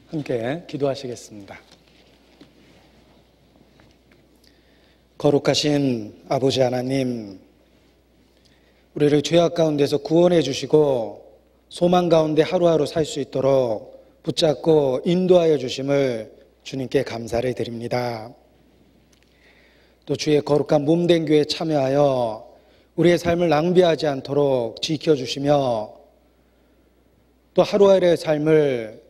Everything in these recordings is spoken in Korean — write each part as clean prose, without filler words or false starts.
함께 기도하시겠습니다. 거룩하신 아버지 하나님, 우리를 죄악 가운데서 구원해 주시고 소망 가운데 하루하루 살 수 있도록 붙잡고 인도하여 주심을 주님께 감사를 드립니다. 또 주의 거룩한 몸된 교회에 참여하여 우리의 삶을 낭비하지 않도록 지켜주시며 또 하루하루의 삶을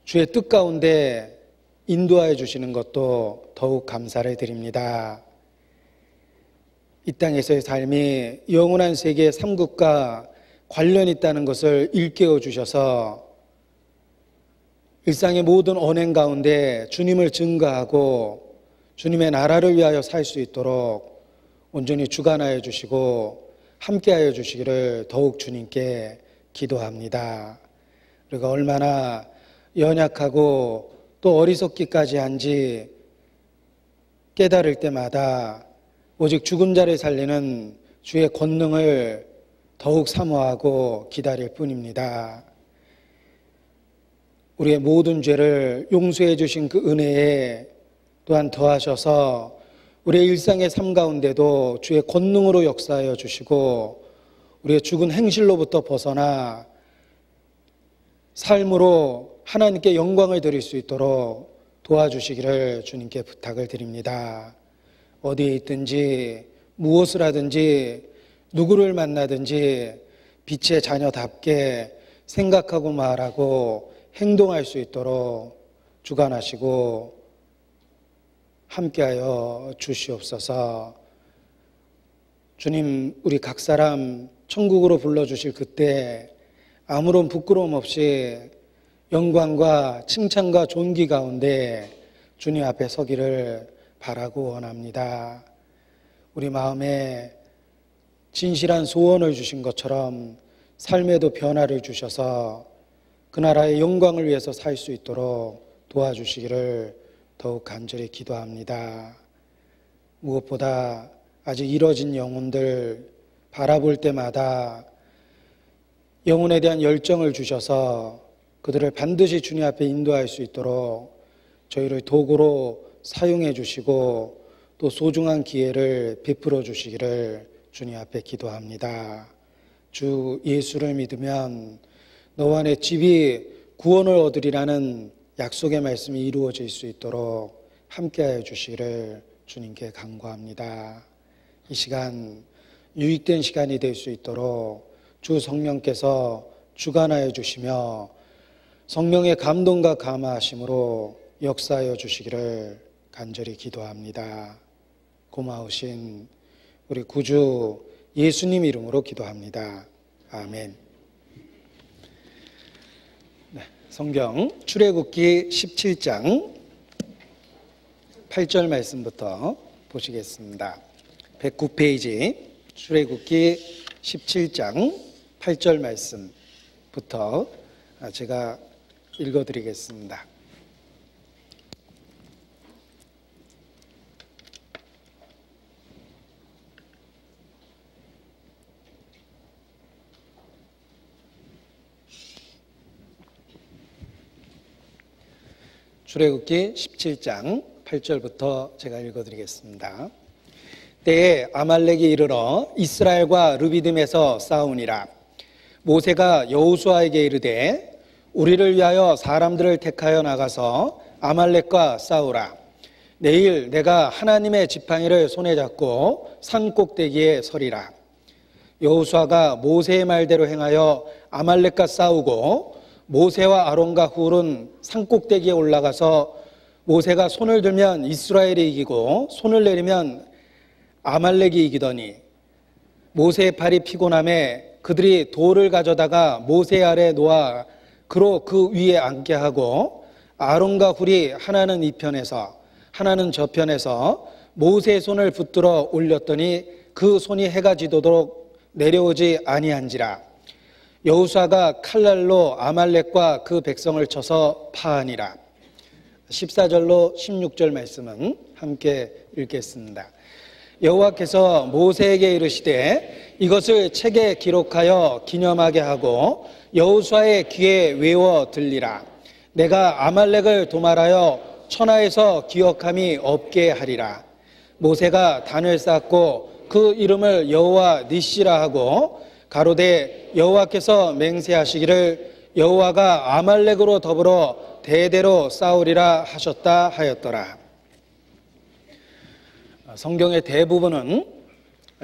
주의 뜻 가운데 인도하여 주시는 것도 더욱 감사를 드립니다. 이 땅에서의 삶이 영원한 세계의 삼국과 관련이 있다는 것을 일깨워 주셔서 일상의 모든 언행 가운데 주님을 증거하고 주님의 나라를 위하여 살 수 있도록 온전히 주관하여 주시고 함께하여 주시기를 더욱 주님께 기도합니다. 우리가 얼마나 연약하고 또 어리석기까지 한지 깨달을 때마다 오직 죽은 자를 살리는 주의 권능을 더욱 사모하고 기다릴 뿐입니다. 우리의 모든 죄를 용서해 주신 그 은혜에 또한 더하셔서 우리의 일상의 삶 가운데도 주의 권능으로 역사하여 주시고 우리의 죽은 행실로부터 벗어나 삶으로 하나님께 영광을 드릴 수 있도록 도와주시기를 주님께 부탁을 드립니다. 어디에 있든지 무엇을 하든지 누구를 만나든지 빛의 자녀답게 생각하고 말하고 행동할 수 있도록 주관하시고 함께하여 주시옵소서. 주님, 우리 각 사람 천국으로 불러주실 그때 아무런 부끄러움 없이 영광과 칭찬과 존귀 가운데 주님 앞에 서기를 바라고 원합니다. 우리 마음에 진실한 소원을 주신 것처럼 삶에도 변화를 주셔서 그 나라의 영광을 위해서 살 수 있도록 도와주시기를 더욱 간절히 기도합니다. 무엇보다 아직 이뤄진 영혼들 바라볼 때마다 영혼에 대한 열정을 주셔서 그들을 반드시 주님 앞에 인도할 수 있도록 저희를 도구로 사용해 주시고 또 소중한 기회를 베풀어 주시기를 주님 앞에 기도합니다. 주 예수를 믿으면 너와 내 집이 구원을 얻으리라는 약속의 말씀이 이루어질 수 있도록 함께하여 주시기를 주님께 간구합니다. 이 시간 유익된 시간이 될 수 있도록 주 성령께서 주관하여 주시며 성령의 감동과 감화하심으로 역사하여 주시기를 간절히 기도합니다. 고마우신 우리 구주 예수님 이름으로 기도합니다. 아멘. 네, 성경 출애굽기 17장 8절 말씀부터 보시겠습니다. 109페이지 출애굽기 17장 8절 말씀부터 제가 읽어드리겠습니다. 출애굽기 17장 8절부터 제가 읽어드리겠습니다. 때에 아말렉이 이르러 이스라엘과 르비딤에서 싸우니라. 모세가 여호수아에게 이르되 우리를 위하여 사람들을 택하여 나가서 아말렉과 싸우라. 내일 내가 하나님의 지팡이를 손에 잡고 산 꼭대기에 서리라. 여호수아가 모세의 말대로 행하여 아말렉과 싸우고 모세와 아론과 훌은 산 꼭대기에 올라가서 모세가 손을 들면 이스라엘이 이기고 손을 내리면 아말렉이 이기더니 모세의 팔이 피곤함에 그들이 돌을 가져다가 모세 아래 놓아 그로 그 위에 앉게 하고 아론과 훌이 하나는 이 편에서 하나는 저 편에서 모세의 손을 붙들어 올렸더니 그 손이 해가 지도록 내려오지 아니한지라. 여호수아가 칼날로 아말렉과 그 백성을 쳐서 파하니라. 14절로 16절 말씀은 함께 읽겠습니다. 여호와께서 모세에게 이르시되 이것을 책에 기록하여 기념하게 하고 여호수아의 귀에 외워 들리라. 내가 아말렉을 도말하여 천하에서 기억함이 없게 하리라. 모세가 단을 쌓고 그 이름을 여호와 니시라 하고 가로되 여호와께서 맹세하시기를 여호와가 아말렉으로 더불어 대대로 싸우리라 하셨다 하였더라. 성경의 대부분은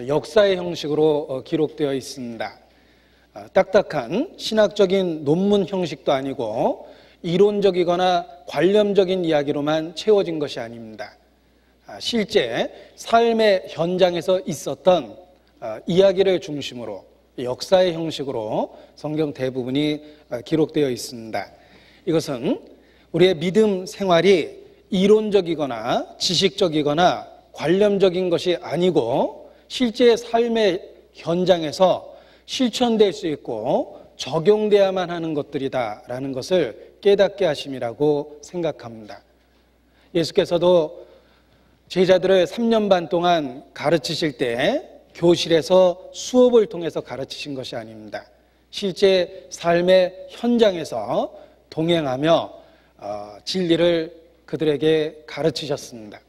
역사의 형식으로 기록되어 있습니다. 딱딱한 신학적인 논문 형식도 아니고 이론적이거나 관념적인 이야기로만 채워진 것이 아닙니다. 실제 삶의 현장에서 있었던 이야기를 중심으로 역사의 형식으로 성경 대부분이 기록되어 있습니다. 이것은 우리의 믿음 생활이 이론적이거나 지식적이거나 관념적인 것이 아니고 실제 삶의 현장에서 실천될 수 있고 적용돼야만 하는 것들이다라는 것을 깨닫게 하심이라고 생각합니다. 예수께서도 제자들을 3년 반 동안 가르치실 때 교실에서 수업을 통해서 가르치신 것이 아닙니다. 실제 삶의 현장에서 동행하며 진리를 그들에게 가르치셨습니다.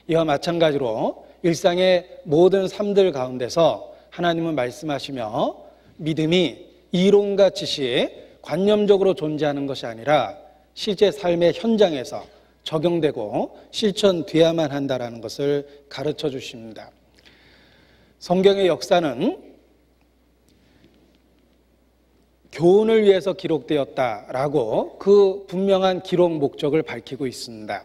이와 마찬가지로 일상의 모든 삶들 가운데서 하나님은 말씀하시며 믿음이 이론과 지식, 관념적으로 존재하는 것이 아니라 실제 삶의 현장에서 적용되고 실천돼야만 한다는 것을 가르쳐 주십니다. 성경의 역사는 교훈을 위해서 기록되었다라고 그 분명한 기록 목적을 밝히고 있습니다.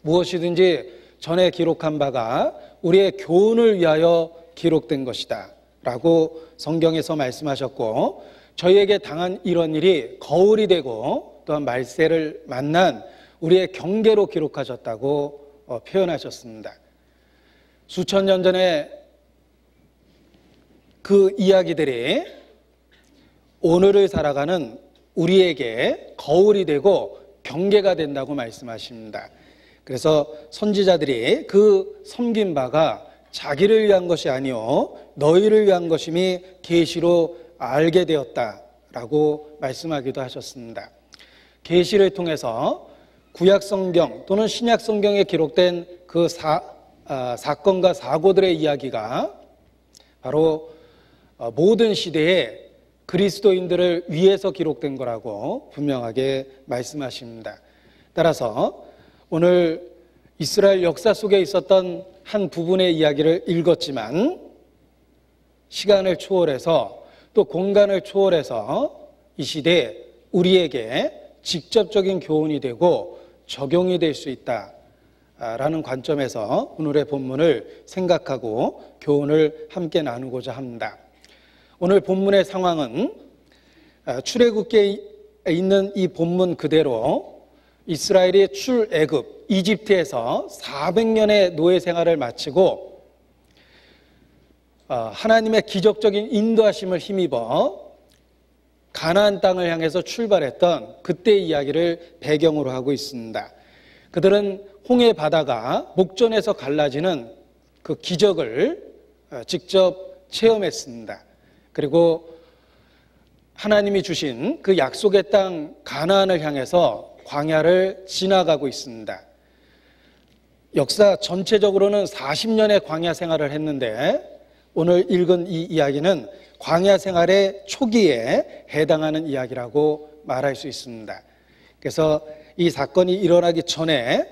무엇이든지 전에 기록한 바가 우리의 교훈을 위하여 기록된 것이다 라고 성경에서 말씀하셨고, 저희에게 당한 이런 일이 거울이 되고 또한 말세를 만난 우리의 경계로 기록하셨다고 표현하셨습니다. 수천 년 전에 그 이야기들이 오늘을 살아가는 우리에게 거울이 되고 경계가 된다고 말씀하십니다. 그래서 선지자들이 그 섬긴 바가 자기를 위한 것이 아니요 너희를 위한 것임이 계시로 알게 되었다라고 말씀하기도 하셨습니다. 계시를 통해서 구약 성경 또는 신약 성경에 기록된 그 사건과 사고들의 이야기가 바로 모든 시대에 그리스도인들을 위해서 기록된 거라고 분명하게 말씀하십니다. 따라서 오늘 이스라엘 역사 속에 있었던 한 부분의 이야기를 읽었지만 시간을 초월해서 또 공간을 초월해서 이 시대에 우리에게 직접적인 교훈이 되고 적용이 될 수 있다라는 관점에서 오늘의 본문을 생각하고 교훈을 함께 나누고자 합니다. 오늘 본문의 상황은 출애굽기에 있는 이 본문 그대로 이스라엘이 출애굽 이집트에서 400년의 노예 생활을 마치고 하나님의 기적적인 인도하심을 힘입어 가나안 땅을 향해서 출발했던 그때의 이야기를 배경으로 하고 있습니다. 그들은 홍해 바다가 목전에서 갈라지는 그 기적을 직접 체험했습니다. 그리고 하나님이 주신 그 약속의 땅 가나안을 향해서 광야를 지나가고 있습니다. 역사 전체적으로는 40년의 광야 생활을 했는데 오늘 읽은 이 이야기는 광야 생활의 초기에 해당하는 이야기라고 말할 수 있습니다. 그래서 이 사건이 일어나기 전에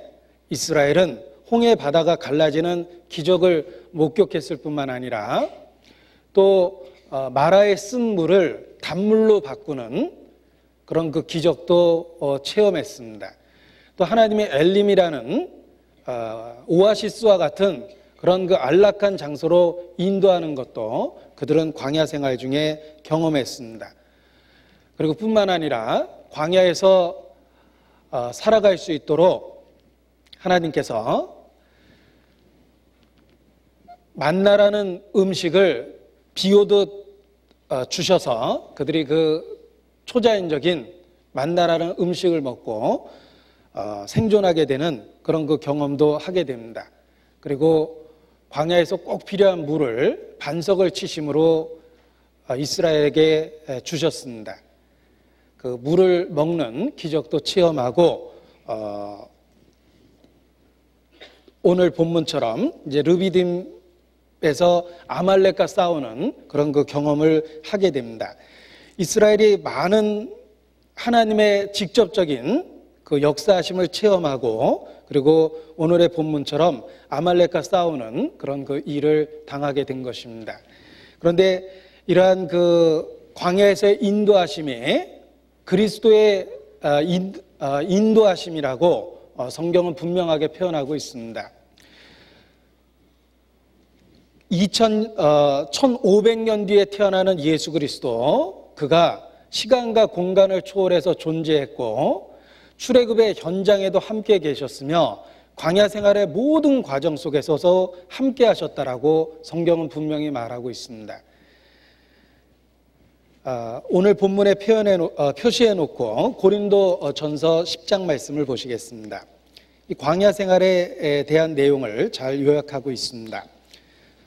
이스라엘은 홍해 바다가 갈라지는 기적을 목격했을 뿐만 아니라 또 마라에 쓴 물을 단물로 바꾸는 그런 그 기적도 체험했습니다. 또 하나님의 엘림이라는 오아시스와 같은 그런 그 안락한 장소로 인도하는 것도 그들은 광야 생활 중에 경험했습니다. 그리고 뿐만 아니라 광야에서 살아갈 수 있도록 하나님께서 만나라는 음식을 비 오듯 주셔서 그들이 그 초자연적인 만나라는 음식을 먹고 생존하게 되는 그런 그 경험도 하게 됩니다. 그리고 광야에서 꼭 필요한 물을 반석을 치심으로 이스라엘에게 주셨습니다. 그 물을 먹는 기적도 체험하고 오늘 본문처럼 이제 르비딤에서 아말렉과 싸우는 그런 그 경험을 하게 됩니다. 이스라엘이 많은 하나님의 직접적인 그 역사하심을 체험하고 그리고 오늘의 본문처럼 아말렉과 싸우는 그런 그 일을 당하게 된 것입니다. 그런데 이러한 그 광야에서의 인도하심이 그리스도의 인도하심이라고 성경은 분명하게 표현하고 있습니다. 1500년 뒤에 태어나는 예수 그리스도, 그가 시간과 공간을 초월해서 존재했고 출애굽의 현장에도 함께 계셨으며 광야 생활의 모든 과정 속에서도 함께 하셨다라고 성경은 분명히 말하고 있습니다. 오늘 본문에 표시해 놓고 고린도 전서 10장 말씀을 보시겠습니다. 이 광야 생활에 대한 내용을 잘 요약하고 있습니다.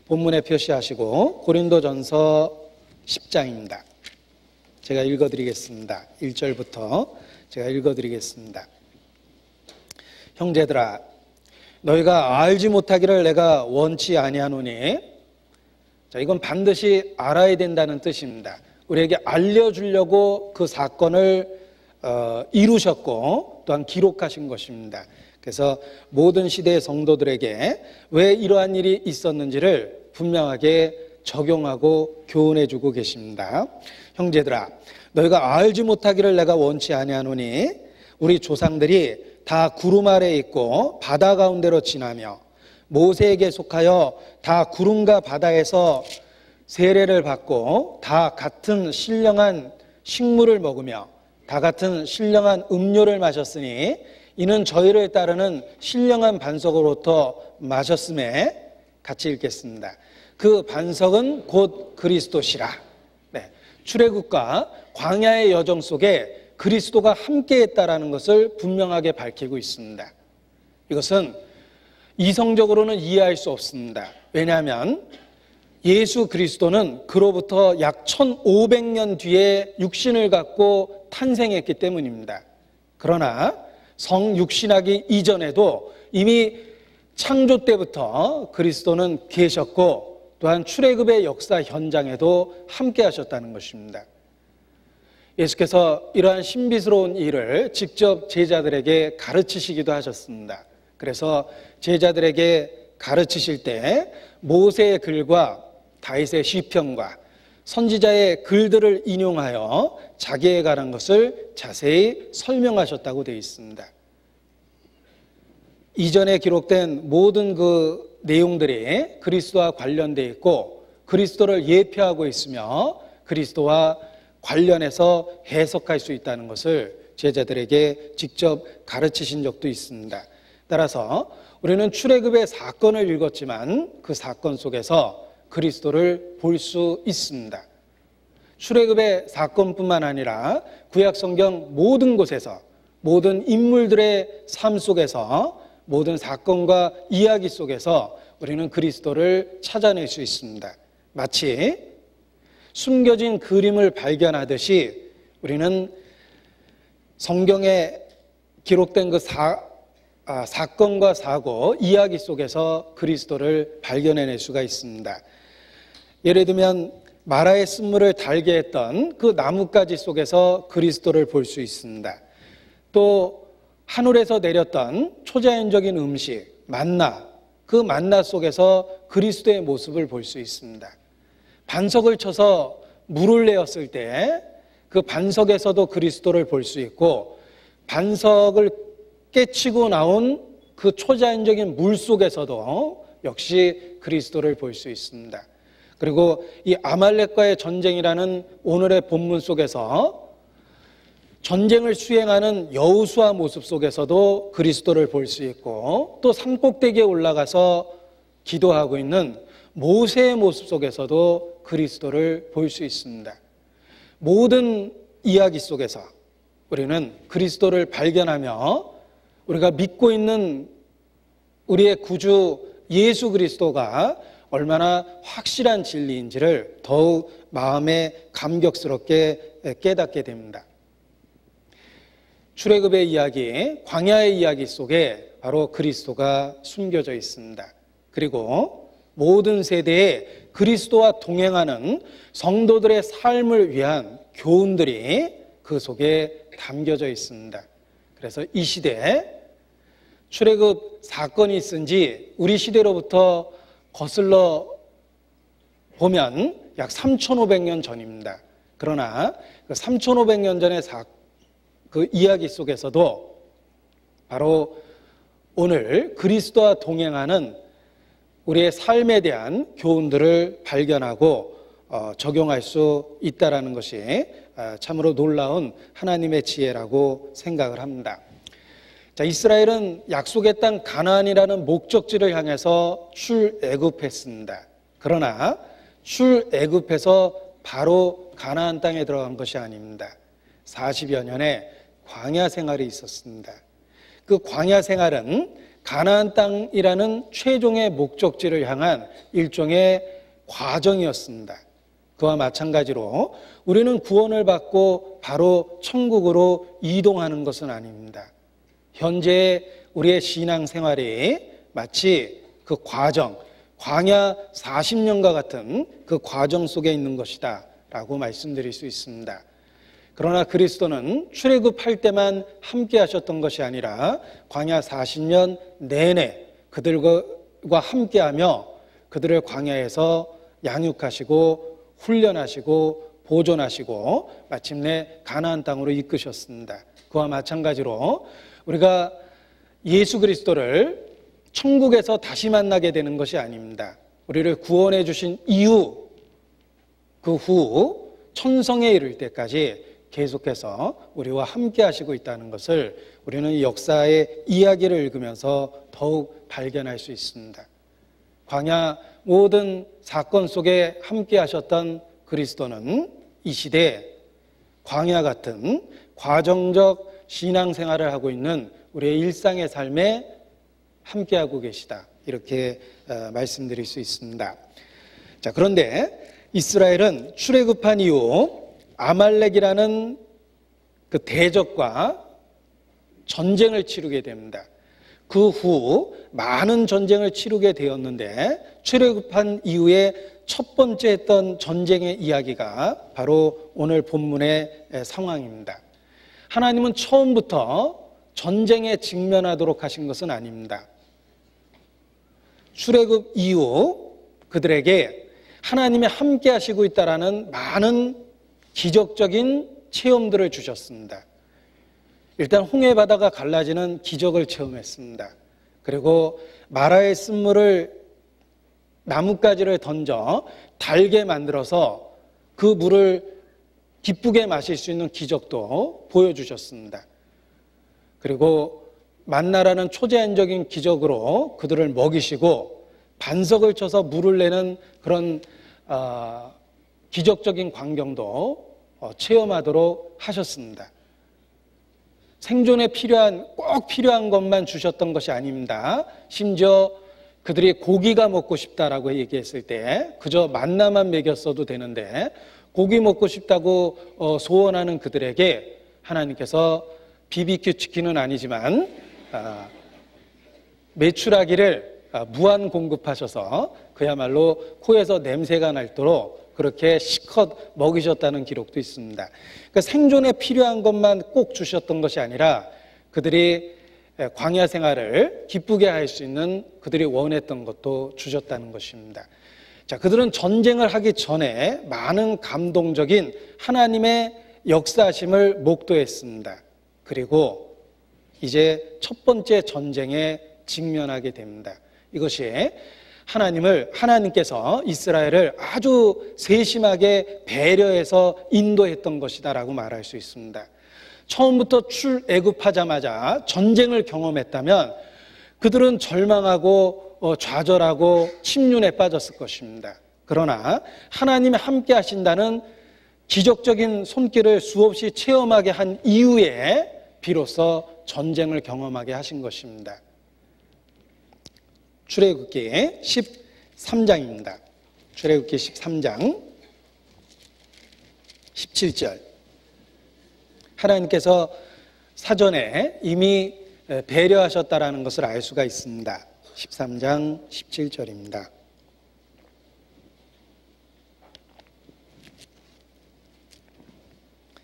본문에 표시하시고 고린도 전서 10장입니다. 제가 읽어드리겠습니다. 1절부터 제가 읽어드리겠습니다. 형제들아, 너희가 알지 못하기를 내가 원치 아니하노니, 자, 이건 반드시 알아야 된다는 뜻입니다. 우리에게 알려주려고 그 사건을 이루셨고 또한 기록하신 것입니다. 그래서 모든 시대의 성도들에게 왜 이러한 일이 있었는지를 분명하게 적용하고 교훈해주고 계십니다. 형제들아, 너희가 알지 못하기를 내가 원치 아니하노니 우리 조상들이 다 구름 아래에 있고 바다 가운데로 지나며 모세에게 속하여 다 구름과 바다에서 세례를 받고 다 같은 신령한 식물을 먹으며 다 같은 신령한 음료를 마셨으니 이는 저희를 따르는 신령한 반석으로부터 마셨음에, 같이 읽겠습니다. 그 반석은 곧 그리스도시라. 네, 출애굽과 광야의 여정 속에 그리스도가 함께했다라는 것을 분명하게 밝히고 있습니다. 이것은 이성적으로는 이해할 수 없습니다. 왜냐하면 예수 그리스도는 그로부터 약 1500년 뒤에 육신을 갖고 탄생했기 때문입니다. 그러나 성육신하기 이전에도 이미 창조 때부터 그리스도는 계셨고 또한 출애굽의 역사 현장에도 함께 하셨다는 것입니다. 예수께서 이러한 신비스러운 일을 직접 제자들에게 가르치시기도 하셨습니다. 그래서 제자들에게 가르치실 때 모세의 글과 다윗의 시편과 선지자의 글들을 인용하여 자기에 관한 것을 자세히 설명하셨다고 되어 있습니다. 이전에 기록된 모든 그 내용들이 그리스도와 관련되어 있고 그리스도를 예표하고 있으며 그리스도와 관련해서 해석할 수 있다는 것을 제자들에게 직접 가르치신 적도 있습니다. 따라서 우리는 출애굽의 사건을 읽었지만 그 사건 속에서 그리스도를 볼 수 있습니다. 출애굽의 사건뿐만 아니라 구약 성경 모든 곳에서 모든 인물들의 삶 속에서 모든 사건과 이야기 속에서 우리는 그리스도를 찾아낼 수 있습니다. 마치 숨겨진 그림을 발견하듯이 우리는 성경에 기록된 그 사건과 사고, 이야기 속에서 그리스도를 발견해낼 수가 있습니다. 예를 들면 마라의 쓴물을 달게 했던 그 나뭇가지 속에서 그리스도를 볼 수 있습니다. 또 하늘에서 내렸던 초자연적인 음식, 만나, 그 만나 속에서 그리스도의 모습을 볼 수 있습니다. 반석을 쳐서 물을 내었을 때 그 반석에서도 그리스도를 볼 수 있고 반석을 깨치고 나온 그 초자연적인 물 속에서도 역시 그리스도를 볼 수 있습니다. 그리고 이 아말렉과의 전쟁이라는 오늘의 본문 속에서 전쟁을 수행하는 여호수아 모습 속에서도 그리스도를 볼 수 있고 또 산꼭대기에 올라가서 기도하고 있는 모세의 모습 속에서도 그리스도를 볼 수 있습니다. 모든 이야기 속에서 우리는 그리스도를 발견하며 우리가 믿고 있는 우리의 구주 예수 그리스도가 얼마나 확실한 진리인지를 더욱 마음에 감격스럽게 깨닫게 됩니다. 출애굽의 이야기, 광야의 이야기 속에 바로 그리스도가 숨겨져 있습니다. 그리고 모든 세대에 그리스도와 동행하는 성도들의 삶을 위한 교훈들이 그 속에 담겨져 있습니다. 그래서 이 시대에 출애굽 사건이 있은 지 우리 시대로부터 거슬러 보면 약 3,500년 전입니다. 그러나 그 3,500년 전의 그 이야기 속에서도 바로 오늘 그리스도와 동행하는 우리의 삶에 대한 교훈들을 발견하고 적용할 수 있다는 것이 참으로 놀라운 하나님의 지혜라고 생각을 합니다. 자, 이스라엘은 약속의 땅 가나안이라는 목적지를 향해서 출애굽했습니다. 그러나 출애굽해서 바로 가나안 땅에 들어간 것이 아닙니다. 40여 년의 광야 생활이 있었습니다. 그 광야 생활은 가나안 땅이라는 최종의 목적지를 향한 일종의 과정이었습니다. 그와 마찬가지로 우리는 구원을 받고 바로 천국으로 이동하는 것은 아닙니다. 현재 우리의 신앙 생활이 마치 그 과정, 광야 40년과 같은 그 과정 속에 있는 것이다 라고 말씀드릴 수 있습니다. 그러나 그리스도는 출애굽할 때만 함께 하셨던 것이 아니라 광야 40년 내내 그들과 함께하며 그들을 광야에서 양육하시고 훈련하시고 보존하시고 마침내 가나안 땅으로 이끄셨습니다. 그와 마찬가지로 우리가 예수 그리스도를 천국에서 다시 만나게 되는 것이 아닙니다. 우리를 구원해 주신 이후 그 후 천성에 이를 때까지 계속해서 우리와 함께 하시고 있다는 것을 우리는 역사의 이야기를 읽으면서 더욱 발견할 수 있습니다. 광야 모든 사건 속에 함께 하셨던 그리스도는 이 시대에 광야 같은 과정적 신앙생활을 하고 있는 우리의 일상의 삶에 함께하고 계시다, 이렇게 말씀드릴 수 있습니다. 자, 그런데 이스라엘은 출애굽한 이후 아말렉이라는 그 대적과 전쟁을 치르게 됩니다. 그 후 많은 전쟁을 치르게 되었는데 출애굽한 이후에 첫 번째 했던 전쟁의 이야기가 바로 오늘 본문의 상황입니다. 하나님은 처음부터 전쟁에 직면하도록 하신 것은 아닙니다. 출애굽 이후 그들에게 하나님이 함께 하시고 있다라는 많은 기적적인 체험들을 주셨습니다. 일단 홍해 바다가 갈라지는 기적을 체험했습니다. 그리고 마라의 쓴물을 나뭇가지를 던져 달게 만들어서 그 물을 기쁘게 마실 수 있는 기적도 보여주셨습니다. 그리고 만나라는 초자연적인 기적으로 그들을 먹이시고 반석을 쳐서 물을 내는 그런 기적적인 광경도 체험하도록 하셨습니다. 생존에 꼭 필요한 것만 주셨던 것이 아닙니다. 심지어 그들이 고기가 먹고 싶다라고 얘기했을 때 그저 만나만 먹였어도 되는데 고기 먹고 싶다고 소원하는 그들에게 하나님께서 BBQ 치킨은 아니지만 메추라기를 무한 공급하셔서 그야말로 코에서 냄새가 날도록 그렇게 실컷 먹이셨다는 기록도 있습니다. 그러니까 생존에 필요한 것만 꼭 주셨던 것이 아니라 그들이 광야 생활을 기쁘게 할 수 있는 그들이 원했던 것도 주셨다는 것입니다. 자, 그들은 전쟁을 하기 전에 많은 감동적인 하나님의 역사하심을 목도했습니다. 그리고 이제 첫 번째 전쟁에 직면하게 됩니다. 이것이 하나님께서 이스라엘을 아주 세심하게 배려해서 인도했던 것이다라고 말할 수 있습니다. 처음부터 출애굽하자마자 전쟁을 경험했다면 그들은 절망하고 좌절하고 침륜에 빠졌을 것입니다. 그러나 하나님이 함께 하신다는 기적적인 손길을 수없이 체험하게 한 이후에 비로소 전쟁을 경험하게 하신 것입니다. 출애굽기 13장입니다. 출애굽기 13장 17절. 하나님께서 사전에 이미 배려하셨다라는 것을 알 수가 있습니다. 13장 17절입니다.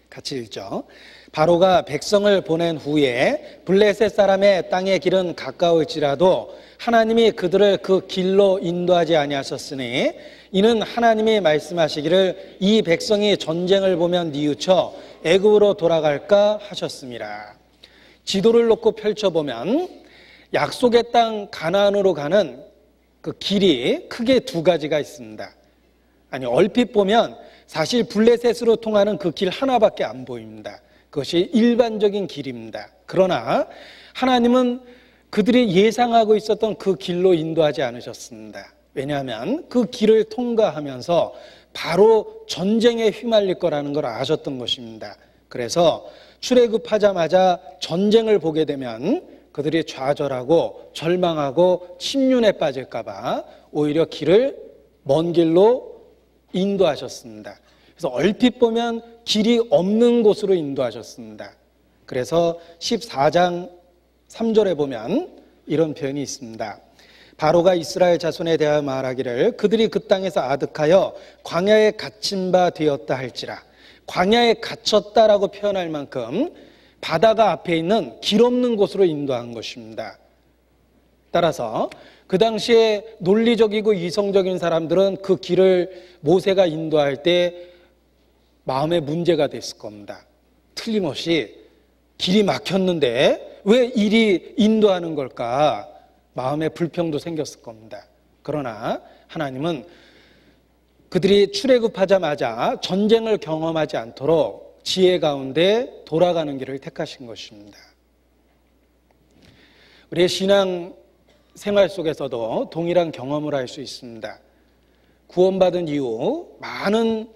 같이 읽죠. 바로가 백성을 보낸 후에 블레셋 사람의 땅의 길은 가까울지라도 하나님이 그들을 그 길로 인도하지 아니하셨으니 이는 하나님이 말씀하시기를 이 백성이 전쟁을 보면 뉘우쳐 애굽으로 돌아갈까 하셨습니다. 지도를 놓고 펼쳐보면 약속의 땅 가나안으로 가는 그 길이 크게 두 가지가 있습니다. 아니, 얼핏 보면 사실 블레셋으로 통하는 그 길 하나밖에 안 보입니다. 그것이 일반적인 길입니다. 그러나 하나님은 그들이 예상하고 있었던 그 길로 인도하지 않으셨습니다. 왜냐하면 그 길을 통과하면서 바로 전쟁에 휘말릴 거라는 걸 아셨던 것입니다. 그래서 출애굽하자마자 전쟁을 보게 되면 그들이 좌절하고 절망하고 침륜에 빠질까 봐 오히려 길을 먼 길로 인도하셨습니다. 그래서 얼핏 보면 길이 없는 곳으로 인도하셨습니다. 그래서 14장 3절에 보면 이런 표현이 있습니다. 바로가 이스라엘 자손에 대하여 말하기를 그들이 그 땅에서 아득하여 광야에 갇힌 바 되었다 할지라. 광야에 갇혔다라고 표현할 만큼 바다가 앞에 있는 길 없는 곳으로 인도한 것입니다. 따라서 그 당시에 논리적이고 이성적인 사람들은 그 길을 모세가 인도할 때 마음에 문제가 됐을 겁니다. 틀림없이 길이 막혔는데 왜 이리 인도하는 걸까? 마음에 불평도 생겼을 겁니다. 그러나 하나님은 그들이 출애굽하자마자 전쟁을 경험하지 않도록 지혜 가운데 돌아가는 길을 택하신 것입니다. 우리의 신앙 생활 속에서도 동일한 경험을 할 수 있습니다. 구원받은 이후 많은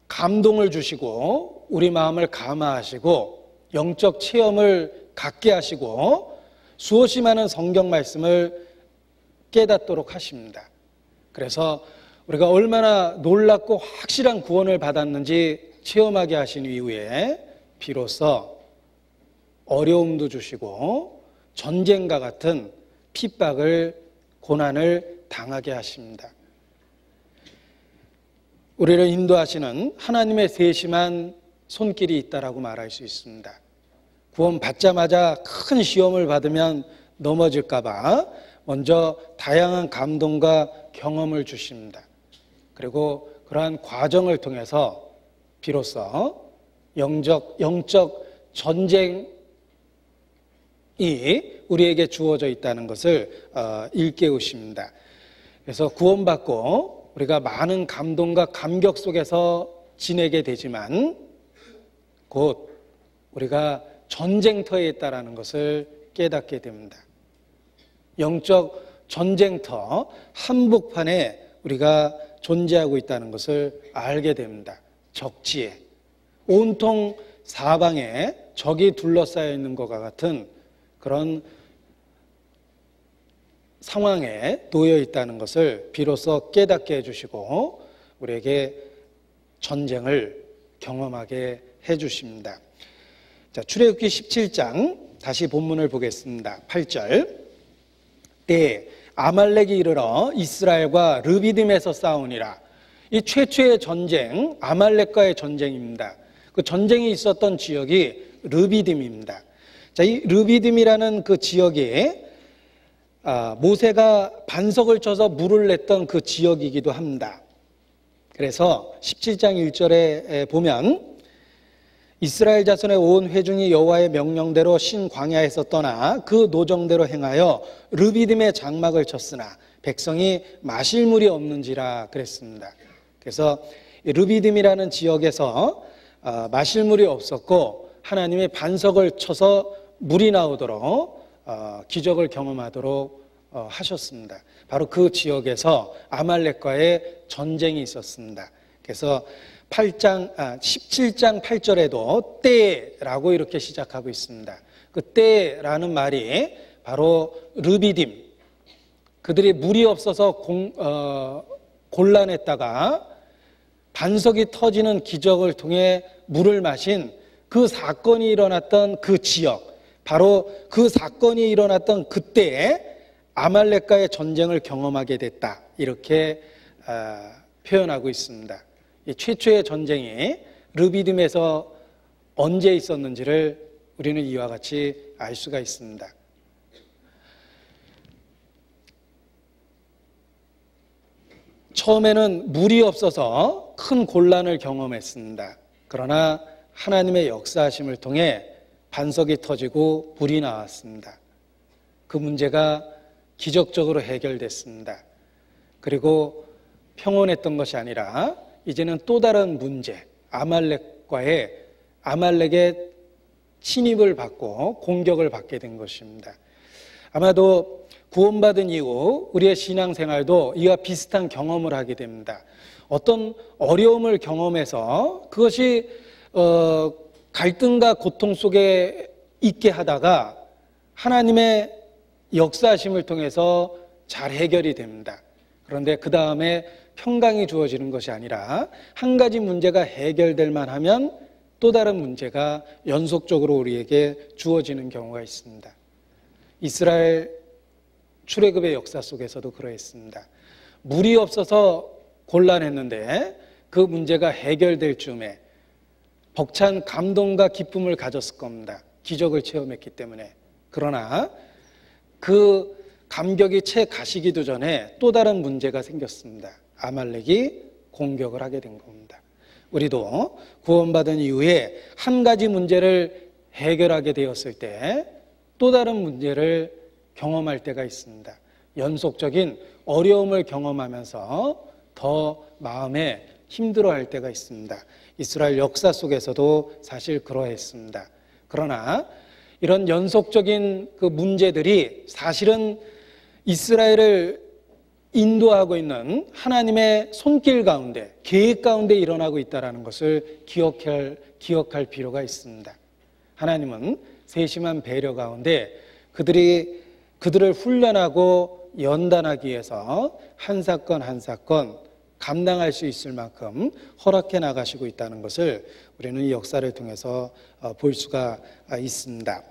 감동을 주시고 우리 마음을 감화하시고 영적 체험을 갖게 하시고 수없이 많은 성경 말씀을 깨닫도록 하십니다. 그래서 우리가 얼마나 놀랍고 확실한 구원을 받았는지 체험하게 하신 이후에 비로소 어려움도 주시고 전쟁과 같은 핍박을 고난을 당하게 하십니다. 우리를 인도하시는 하나님의 세심한 손길이 있다라고 말할 수 있습니다. 구원 받자마자 큰 시험을 받으면 넘어질까 봐 먼저 다양한 감동과 경험을 주십니다. 그리고 그러한 과정을 통해서 비로소 영적 전쟁이 우리에게 주어져 있다는 것을 일깨우십니다. 그래서 구원받고 우리가 많은 감동과 감격 속에서 지내게 되지만 곧 우리가 전쟁터에 있다는 것을 깨닫게 됩니다. 영적 전쟁터 한복판에 우리가 존재하고 있다는 것을 알게 됩니다. 적지에 온통 사방에 적이 둘러싸여 있는 것과 같은 그런 상황에 놓여 있다는 것을 비로소 깨닫게 해주시고 우리에게 전쟁을 경험하게 해주십니다. 자, 출애굽기 17장 다시 본문을 보겠습니다. 8절. 때에 아말렉이 이르러 이스라엘과 르비딤에서 싸우니라. 이 최초의 전쟁, 아말렉과의 전쟁입니다. 그 전쟁이 있었던 지역이 르비딤입니다. 자, 이 르비딤이라는 그 지역이 모세가 반석을 쳐서 물을 냈던 그 지역이기도 합니다. 그래서 17장 1절에 보면 이스라엘 자손의 온 회중이 여호와의 명령대로 신광야에서 떠나 그 노정대로 행하여 르비딤의 장막을 쳤으나 백성이 마실 물이 없는지라 그랬습니다. 그래서 르비딤이라는 지역에서 마실 물이 없었고 하나님의 반석을 쳐서 물이 나오도록 기적을 경험하도록 하셨습니다. 바로 그 지역에서 아말렉과의 전쟁이 있었습니다. 그래서 17장 8절에도 때라고 이렇게 시작하고 있습니다. 그 때라는 말이 바로 르비딤, 그들이 물이 없어서 곤란했다가 반석이 터지는 기적을 통해 물을 마신 그 사건이 일어났던 그 지역, 바로 그 사건이 일어났던 그때에 아말렉과의 전쟁을 경험하게 됐다, 이렇게 표현하고 있습니다. 이 최초의 전쟁이 르비딤에서 언제 있었는지를 우리는 이와 같이 알 수가 있습니다. 처음에는 물이 없어서 큰 곤란을 경험했습니다. 그러나 하나님의 역사하심을 통해 반석이 터지고 물이 나왔습니다. 그 문제가 기적적으로 해결됐습니다. 그리고 평온했던 것이 아니라 이제는 또 다른 문제, 아말렉의 침입을 받고 공격을 받게 된 것입니다. 아마도 구원받은 이후 우리의 신앙생활도 이와 비슷한 경험을 하게 됩니다. 어떤 어려움을 경험해서 그것이 갈등과 고통 속에 있게 하다가 하나님의 역사하심을 통해서 잘 해결이 됩니다. 그런데 그 다음에 평강이 주어지는 것이 아니라 한 가지 문제가 해결될 만하면 또 다른 문제가 연속적으로 우리에게 주어지는 경우가 있습니다. 이스라엘 출애굽의 역사 속에서도 그러했습니다. 물이 없어서 곤란했는데 그 문제가 해결될 즈음에 벅찬 감동과 기쁨을 가졌을 겁니다. 기적을 체험했기 때문에. 그러나 그 감격이 채 가시기도 전에 또 다른 문제가 생겼습니다. 아말렉이 공격을 하게 된 겁니다. 우리도 구원받은 이후에 한 가지 문제를 해결하게 되었을 때 또 다른 문제를 경험할 때가 있습니다. 연속적인 어려움을 경험하면서 더 마음에 힘들어할 때가 있습니다. 이스라엘 역사 속에서도 사실 그러했습니다. 그러나 이런 연속적인 그 문제들이 사실은 이스라엘을 인도하고 있는 하나님의 손길 가운데, 계획 가운데 일어나고 있다는 것을 기억할 필요가 있습니다. 하나님은 세심한 배려 가운데 그들을 훈련하고 연단하기 위해서 한 사건 한 사건 감당할 수 있을 만큼 허락해 나가시고 있다는 것을 우리는 이 역사를 통해서 볼 수가 있습니다.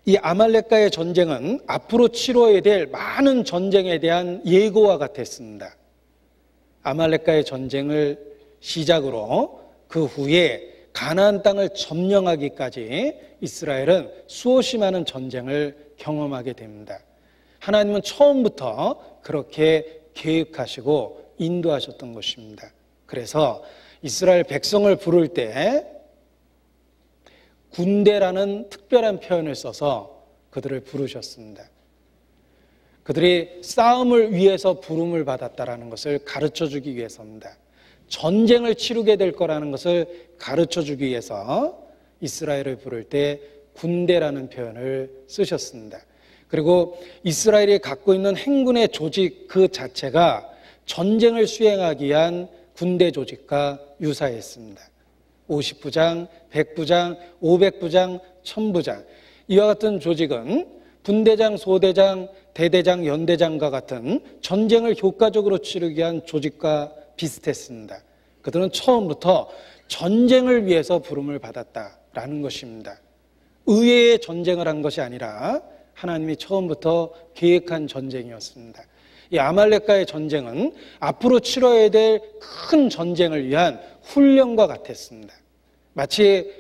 이 아말렉과의 전쟁은 앞으로 치러야 될 많은 전쟁에 대한 예고와 같았습니다. 아말렉과의 전쟁을 시작으로 그 후에 가나안 땅을 점령하기까지 이스라엘은 수없이 많은 전쟁을 경험하게 됩니다. 하나님은 처음부터 그렇게 계획하시고 인도하셨던 것입니다. 그래서 이스라엘 백성을 부를 때 군대라는 특별한 표현을 써서 그들을 부르셨습니다. 그들이 싸움을 위해서 부름을 받았다라는 것을 가르쳐주기 위해서입니다. 전쟁을 치르게 될 거라는 것을 가르쳐주기 위해서 이스라엘을 부를 때 군대라는 표현을 쓰셨습니다. 그리고 이스라엘이 갖고 있는 행군의 조직 그 자체가 전쟁을 수행하기 위한 군대 조직과 유사했습니다. 50부장, 100부장, 500부장, 1000부장 이와 같은 조직은 분대장, 소대장, 대대장, 연대장과 같은 전쟁을 효과적으로 치르기 위한 조직과 비슷했습니다. 그들은 처음부터 전쟁을 위해서 부름을 받았다라는 것입니다. 의외의 전쟁을 한 것이 아니라 하나님이 처음부터 계획한 전쟁이었습니다. 이 아말렉과의 전쟁은 앞으로 치러야 될 큰 전쟁을 위한 훈련과 같았습니다. 마치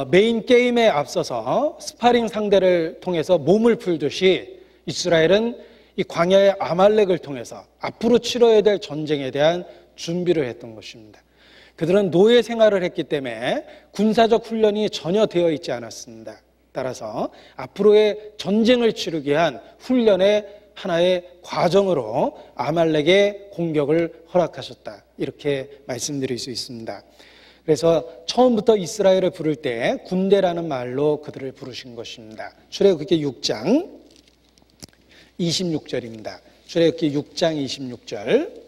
메인 게임에 앞서서 스파링 상대를 통해서 몸을 풀듯이 이스라엘은 이 광야의 아말렉을 통해서 앞으로 치러야 될 전쟁에 대한 준비를 했던 것입니다. 그들은 노예 생활을 했기 때문에 군사적 훈련이 전혀 되어 있지 않았습니다. 따라서 앞으로의 전쟁을 치르기 위한 훈련의 하나의 과정으로 아말렉의 공격을 허락하셨다, 이렇게 말씀드릴 수 있습니다. 그래서 처음부터 이스라엘을 부를 때 군대라는 말로 그들을 부르신 것입니다. 출애굽기 6장 26절입니다. 출애굽기 6장 26절.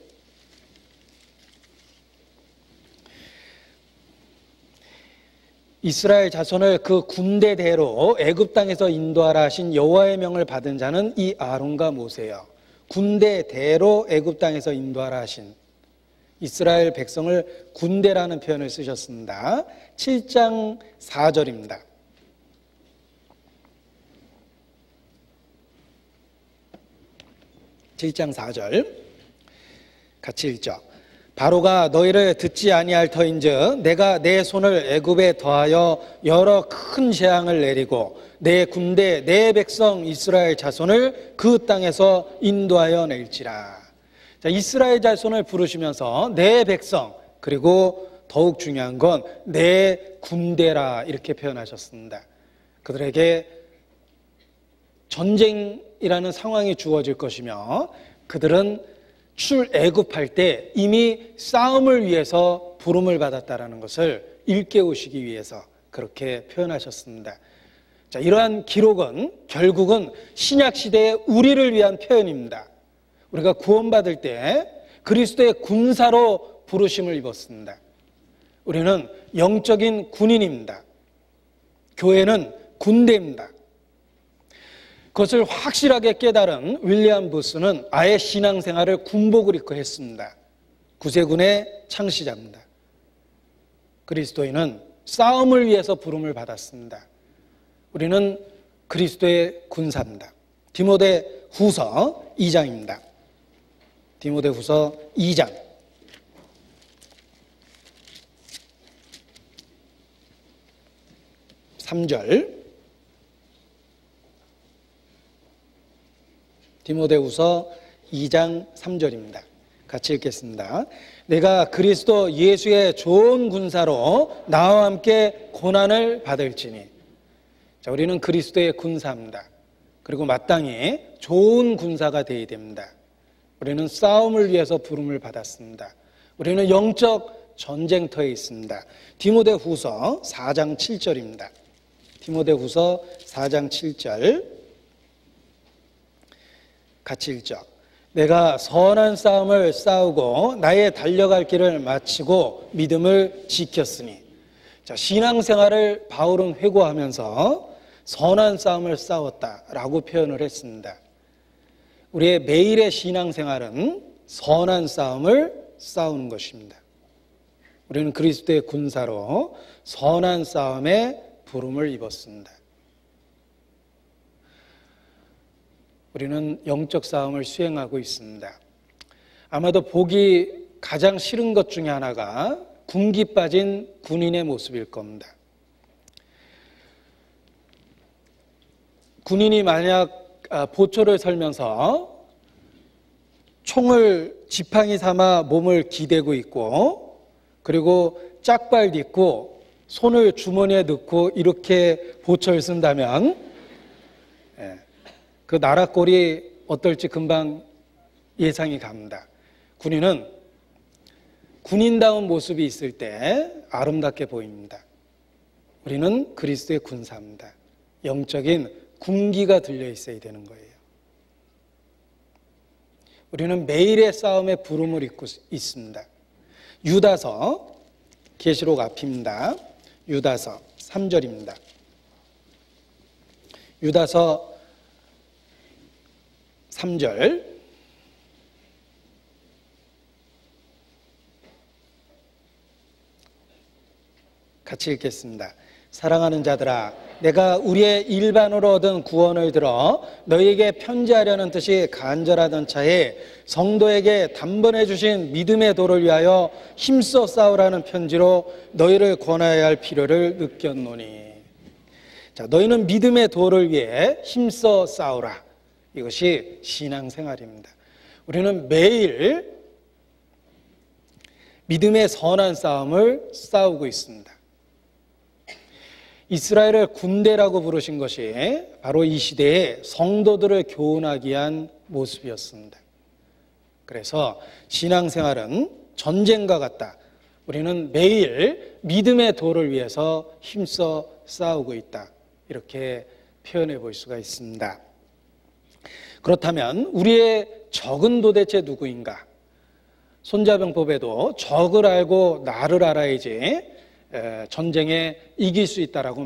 이스라엘 자손을 그 군대대로 애굽 땅에서 인도하라 하신 여호와의 명을 받은 자는 이 아론과 모세여. 군대대로 애굽 땅에서 인도하라 하신 이스라엘 백성을 군대라는 표현을 쓰셨습니다. 7장 4절입니다. 7장 4절 같이 읽죠. 바로가 너희를 듣지 아니할 터인즉 내가 내 손을 애굽에 더하여 여러 큰 재앙을 내리고 내 군대 내 백성 이스라엘 자손을 그 땅에서 인도하여 낼지라. 자, 이스라엘 자손을 부르시면서 내 백성, 그리고 더욱 중요한 건 내 군대라 이렇게 표현하셨습니다. 그들에게 전쟁이라는 상황이 주어질 것이며 그들은 출애굽할 때 이미 싸움을 위해서 부름을 받았다라는 것을 일깨우시기 위해서 그렇게 표현하셨습니다. 자, 이러한 기록은 결국은 신약 시대의 우리를 위한 표현입니다. 우리가 구원받을 때 그리스도의 군사로 부르심을 입었습니다. 우리는 영적인 군인입니다. 교회는 군대입니다. 그것을 확실하게 깨달은 윌리엄 부스는 아예 신앙생활을 군복을 입고 했습니다. 구세군의 창시자입니다. 그리스도인은 싸움을 위해서 부름을 받았습니다. 우리는 그리스도의 군사입니다. 디모데 후서 2장입니다. 디모데 후서 2장 3절 디모데후서 2장 3절입니다. 같이 읽겠습니다. 내가 그리스도 예수의 좋은 군사로 나와 함께 고난을 받을지니. 자, 우리는 그리스도의 군사입니다. 그리고 마땅히 좋은 군사가 되어야 됩니다. 우리는 싸움을 위해서 부름을 받았습니다. 우리는 영적 전쟁터에 있습니다. 디모데후서 4장 7절입니다. 디모데후서 4장 7절 같이 읽죠. 내가 선한 싸움을 싸우고 나의 달려갈 길을 마치고 믿음을 지켰으니. 자, 신앙생활을 바울은 회고하면서 선한 싸움을 싸웠다라고 표현을 했습니다. 우리의 매일의 신앙생활은 선한 싸움을 싸우는 것입니다. 우리는 그리스도의 군사로 선한 싸움에 부름을 입었습니다. 우리는 영적 싸움을 수행하고 있습니다. 아마도 보기 가장 싫은 것 중에 하나가 군기 빠진 군인의 모습일 겁니다. 군인이 만약 보초를 설면서 총을 지팡이 삼아 몸을 기대고 있고 그리고 짝발 딛고 손을 주머니에 넣고 이렇게 보초를 쓴다면 그 나라꼴이 어떨지 금방 예상이 갑니다. 군인은 군인다운 모습이 있을 때 아름답게 보입니다. 우리는 그리스도의 군사입니다. 영적인 군기가 들려 있어야 되는 거예요. 우리는 매일의 싸움에 부름을 입고 있습니다. 유다서, 계시록 앞입니다. 유다서 3절입니다. 유다서 3절 같이 읽겠습니다. 사랑하는 자들아, 내가 우리의 일반으로 얻은 구원을 들어 너희에게 편지하려는 뜻이 간절하던 차에 성도에게 단번에 주신 믿음의 도를 위하여 힘써 싸우라는 편지로 너희를 권하여야 할 필요를 느꼈노니. 자, 너희는 믿음의 도를 위해 힘써 싸우라. 이것이 신앙생활입니다. 우리는 매일 믿음의 선한 싸움을 싸우고 있습니다. 이스라엘을 군대라고 부르신 것이 바로 이 시대에 성도들을 교훈하기 위한 모습이었습니다. 그래서 신앙생활은 전쟁과 같다. 우리는 매일 믿음의 도를 위해서 힘써 싸우고 있다. 이렇게 표현해 볼 수가 있습니다. 그렇다면 우리의 적은 도대체 누구인가? 손자병법에도 적을 알고 나를 알아야지 전쟁에 이길 수 있다라고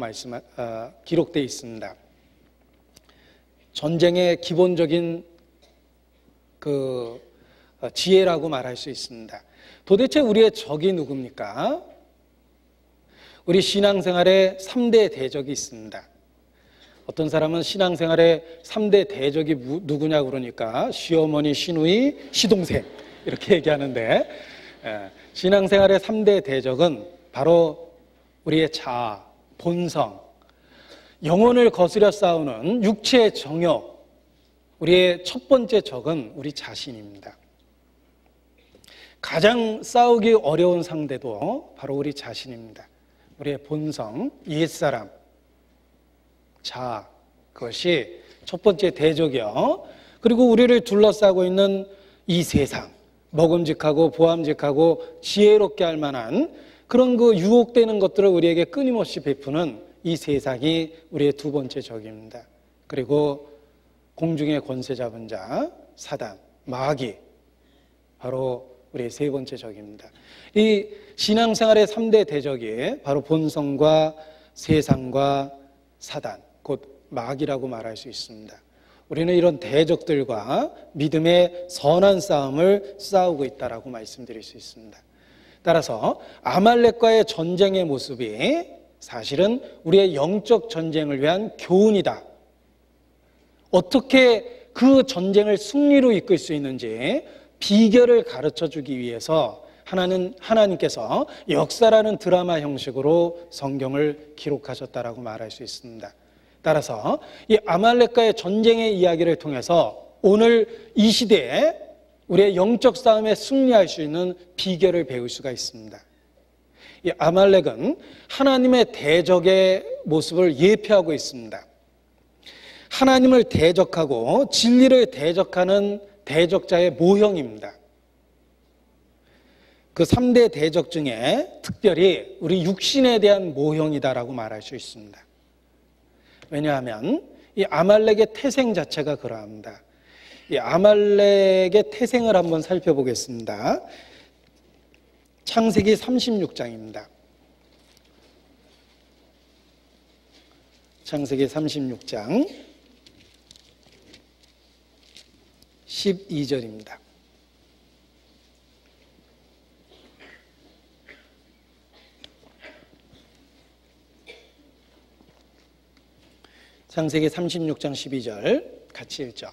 기록되어 있습니다. 전쟁의 기본적인 지혜라고 말할 수 있습니다. 도대체 우리의 적이 누굽니까? 우리 신앙생활에 3대 대적이 있습니다. 어떤 사람은 신앙생활에 3대 대적이 누구냐 그러니까 시어머니, 시누이, 시동생 이렇게 얘기하는데, 신앙생활의 3대 대적은 바로 우리의 자아, 본성, 영혼을 거스려 싸우는 육체의 정욕, 우리의 첫 번째 적은 우리 자신입니다. 가장 싸우기 어려운 상대도 바로 우리 자신입니다. 우리의 본성, 옛사람, 자아, 그것이 첫 번째 대적이요. 그리고 우리를 둘러싸고 있는 이 세상, 먹음직하고 보암직하고 지혜롭게 할 만한 그런 그 유혹되는 것들을 우리에게 끊임없이 베푸는 이 세상이 우리의 두 번째 적입니다. 그리고 공중의 권세 잡은 자, 사단, 마귀, 바로 우리의 세 번째 적입니다. 이 신앙생활의 3대 대적이 바로 본성과 세상과 사단, 곧 마귀라고 말할 수 있습니다. 우리는 이런 대적들과 믿음의 선한 싸움을 싸우고 있다라고 말씀드릴 수 있습니다. 따라서 아말렉과의 전쟁의 모습이 사실은 우리의 영적 전쟁을 위한 교훈이다. 어떻게 그 전쟁을 승리로 이끌 수 있는지 비결을 가르쳐주기 위해서 하나님께서 역사라는 드라마 형식으로 성경을 기록하셨다라고 말할 수 있습니다. 따라서 이 아말렉과의 전쟁의 이야기를 통해서 오늘 이 시대에 우리의 영적 싸움에 승리할 수 있는 비결을 배울 수가 있습니다. 이 아말렉은 하나님의 대적의 모습을 예표하고 있습니다. 하나님을 대적하고 진리를 대적하는 대적자의 모형입니다. 그 3대 대적 중에 특별히 우리 육신에 대한 모형이다라고 말할 수 있습니다. 왜냐하면 이 아말렉의 태생 자체가 그러합니다. 이 아말렉의 태생을 한번 살펴보겠습니다. 창세기 36장입니다. 창세기 36장 12절입니다. 창세기 36장 12절 같이 읽죠.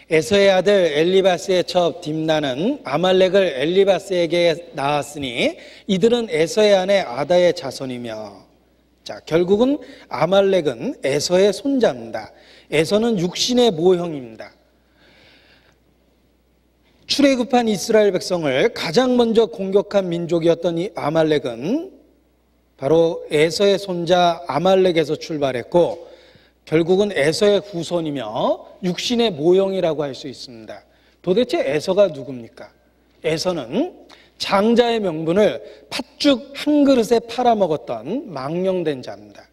에서의 아들 엘리바스의 첩 딥나는 아말렉을 엘리바스에게 낳았으니 이들은 에서의 아내 아다의 자손이며, 자, 결국은 아말렉은 에서의 손자입니다. 에서는 육신의 모형입니다. 출애굽한 이스라엘 백성을 가장 먼저 공격한 민족이었던 이 아말렉은 바로 에서의 손자 아말렉에서 출발했고 결국은 에서의 후손이며 육신의 모형이라고 할 수 있습니다. 도대체 에서가 누굽니까? 에서는 장자의 명분을 팥죽 한 그릇에 팔아먹었던 망령된 자입니다.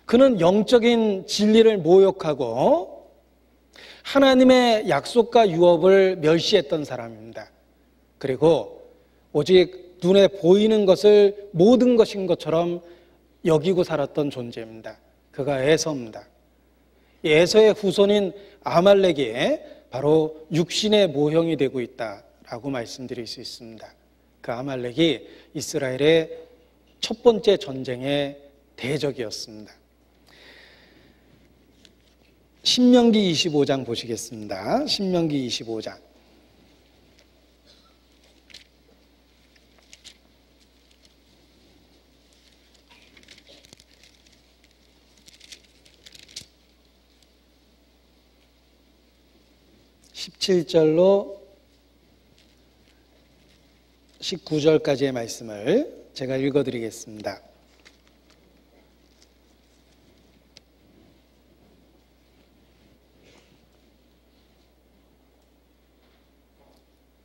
그는 영적인 진리를 모욕하고 하나님의 약속과 유업을 멸시했던 사람입니다. 그리고 오직 눈에 보이는 것을 모든 것인 것처럼 여기고 살았던 존재입니다. 그가 에서입니다. 에서의 후손인 아말렉이 바로 육신의 모형이 되고 있다라고 말씀드릴 수 있습니다. 그 아말렉이 이스라엘의 첫 번째 전쟁의 대적이었습니다. 신명기 25장 보시겠습니다. 신명기 25장. (17절로) 19절까지의 말씀을 제가 읽어드리겠습니다.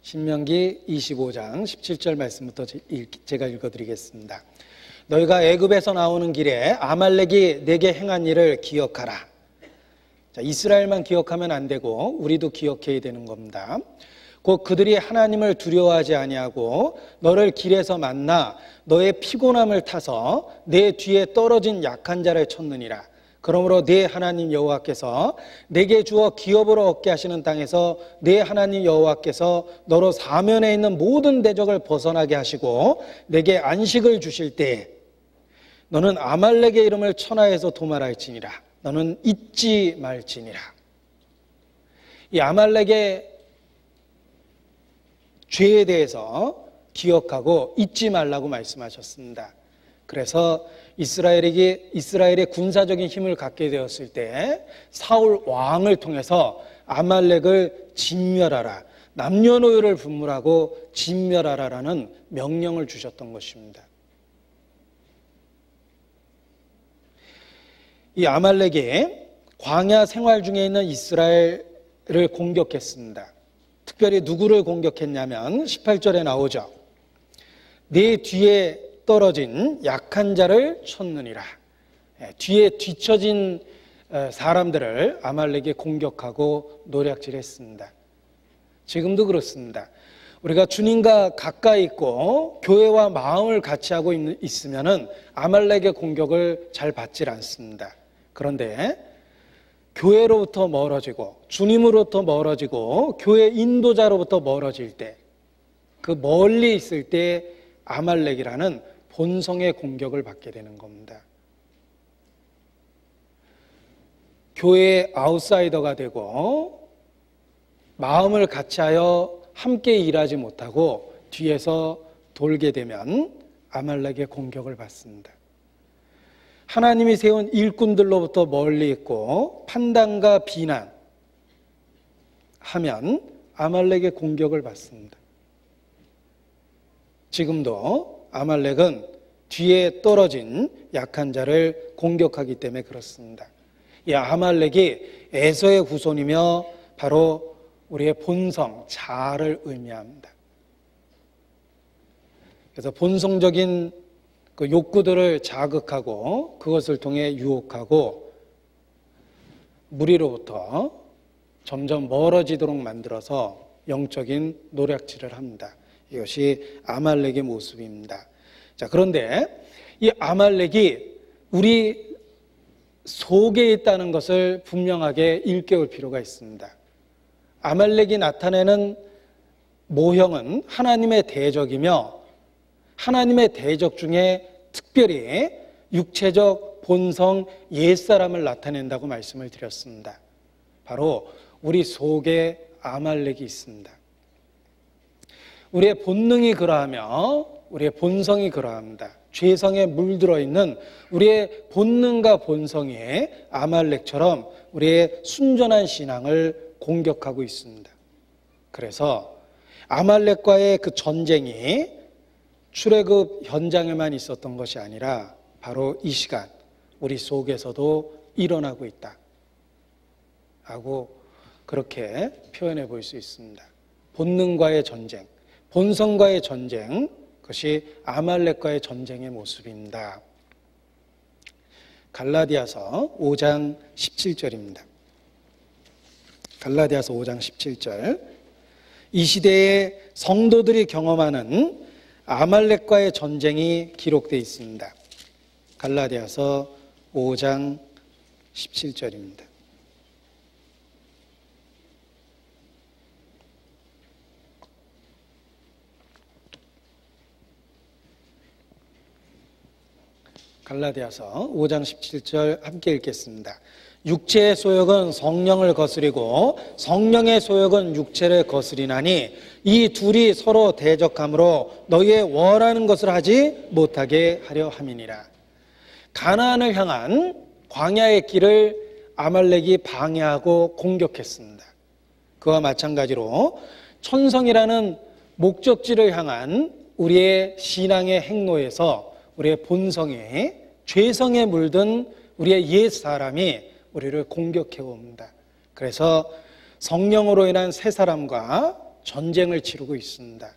신명기 25장 17절 말씀부터 제가 읽어드리겠습니다. 너희가 애굽에서 나오는 길에 아말렉이 내게 행한 일을 기억하라. 자, 이스라엘만 기억하면 안 되고 우리도 기억해야 되는 겁니다. 곧 그들이 하나님을 두려워하지 아니하고 너를 길에서 만나 너의 피곤함을 타서 내 뒤에 떨어진 약한 자를 쳤느니라. 그러므로 네 하나님 여호와께서 내게 주어 기업으로 얻게 하시는 땅에서 네 하나님 여호와께서 너로 사면에 있는 모든 대적을 벗어나게 하시고 내게 안식을 주실 때 너는 아말렉의 이름을 천하에서 도말할지니라. 너는 잊지 말지니라. 이 아말렉의 죄에 대해서 기억하고 잊지 말라고 말씀하셨습니다. 그래서 이스라엘의 군사적인 힘을 갖게 되었을 때 사울 왕을 통해서 아말렉을 진멸하라, 남녀노소를 분물하고 진멸하라라는 명령을 주셨던 것입니다. 이 아말렉이 광야 생활 중에 있는 이스라엘을 공격했습니다. 특별히 누구를 공격했냐면 18절에 나오죠. 네 뒤에 떨어진 약한 자를 쳤느니라. 뒤에 뒤처진 사람들을 아말렉이 공격하고 노략질했습니다. 지금도 그렇습니다. 우리가 주님과 가까이 있고 교회와 마음을 같이 하고 있으면은 아말렉의 공격을 잘 받질 않습니다. 그런데 교회로부터 멀어지고 주님으로부터 멀어지고 교회 인도자로부터 멀어질 때, 그 멀리 있을 때 아말렉이라는 본성의 공격을 받게 되는 겁니다. 교회의 아웃사이더가 되고 마음을 같이하여 함께 일하지 못하고 뒤에서 돌게 되면 아말렉의 공격을 받습니다. 하나님이 세운 일꾼들로부터 멀리 있고 판단과 비난하면 아말렉의 공격을 받습니다. 지금도 아말렉은 뒤에 떨어진 약한 자를 공격하기 때문에 그렇습니다. 이 아말렉이 에서의 후손이며 바로 우리의 본성, 자아를 의미합니다. 그래서 본성적인 그 욕구들을 자극하고 그것을 통해 유혹하고 무리로부터 점점 멀어지도록 만들어서 영적인 노략질을 합니다. 이것이 아말렉의 모습입니다. 자, 그런데 이 아말렉이 우리 속에 있다는 것을 분명하게 일깨울 필요가 있습니다. 아말렉이 나타내는 모형은 하나님의 대적이며 하나님의 대적 중에 특별히 육체적 본성 옛사람을 나타낸다고 말씀을 드렸습니다. 바로 우리 속에 아말렉이 있습니다. 우리의 본능이 그러하며 우리의 본성이 그러합니다. 죄성에 물들어 있는 우리의 본능과 본성이 아말렉처럼 우리의 순전한 신앙을 공격하고 있습니다. 그래서 아말렉과의 그 전쟁이 출애굽 현장에만 있었던 것이 아니라 바로 이 시간 우리 속에서도 일어나고 있다 하고 그렇게 표현해 볼 수 있습니다. 본능과의 전쟁, 본성과의 전쟁, 그것이 아말렉과의 전쟁의 모습입니다. 갈라디아서 5장 17절입니다. 갈라디아서 5장 17절. 이 시대에 성도들이 경험하는 아말렉과의 전쟁이 기록되어 있습니다. 갈라디아서 5장 17절입니다. 갈라디아서 5장 17절 함께 읽겠습니다. 육체의 소욕은 성령을 거스리고 성령의 소욕은 육체를 거스리나니 이 둘이 서로 대적함으로 너희의 원하는 것을 하지 못하게 하려 함이니라. 가나안을 향한 광야의 길을 아말렉이 방해하고 공격했습니다. 그와 마찬가지로 천성이라는 목적지를 향한 우리의 신앙의 행로에서 우리의 본성이 죄성에 물든 우리의 옛 사람이 우리를 공격해 옵니다. 그래서 성령으로 인한 새 사람과 전쟁을 치르고 있습니다.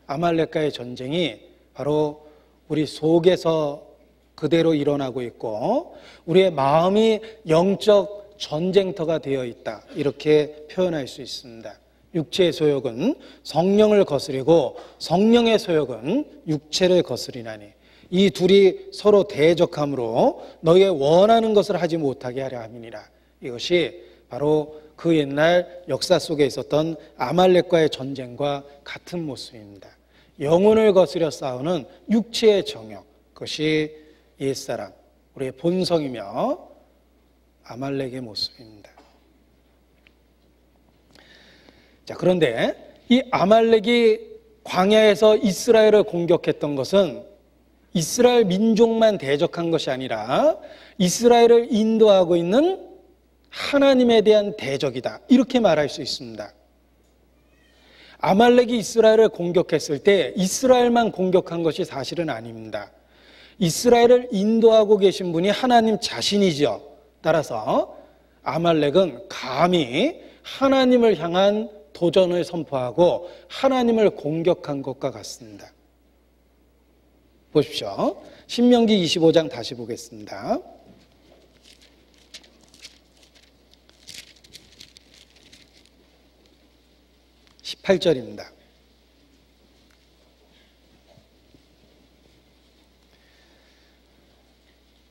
아말렉과의 전쟁이 바로 우리 속에서 그대로 일어나고 있고 우리의 마음이 영적 전쟁터가 되어 있다, 이렇게 표현할 수 있습니다. 육체의 소욕은 성령을 거스리고 성령의 소욕은 육체를 거스리나니 이 둘이 서로 대적함으로 너희의 원하는 것을 하지 못하게 하려 함이니라. 이것이 바로 그 옛날 역사 속에 있었던 아말렉과의 전쟁과 같은 모습입니다. 영혼을 거스려 싸우는 육체의 정욕, 그것이 옛사람, 우리의 본성이며 아말렉의 모습입니다. 자, 그런데 이 아말렉이 광야에서 이스라엘을 공격했던 것은 이스라엘 민족만 대적한 것이 아니라 이스라엘을 인도하고 있는 하나님에 대한 대적이다, 이렇게 말할 수 있습니다. 아말렉이 이스라엘을 공격했을 때 이스라엘만 공격한 것이 사실은 아닙니다. 이스라엘을 인도하고 계신 분이 하나님 자신이죠. 따라서 아말렉은 감히 하나님을 향한 도전을 선포하고 하나님을 공격한 것과 같습니다. 보십시오. 신명기 25장 다시 보겠습니다. 18절입니다.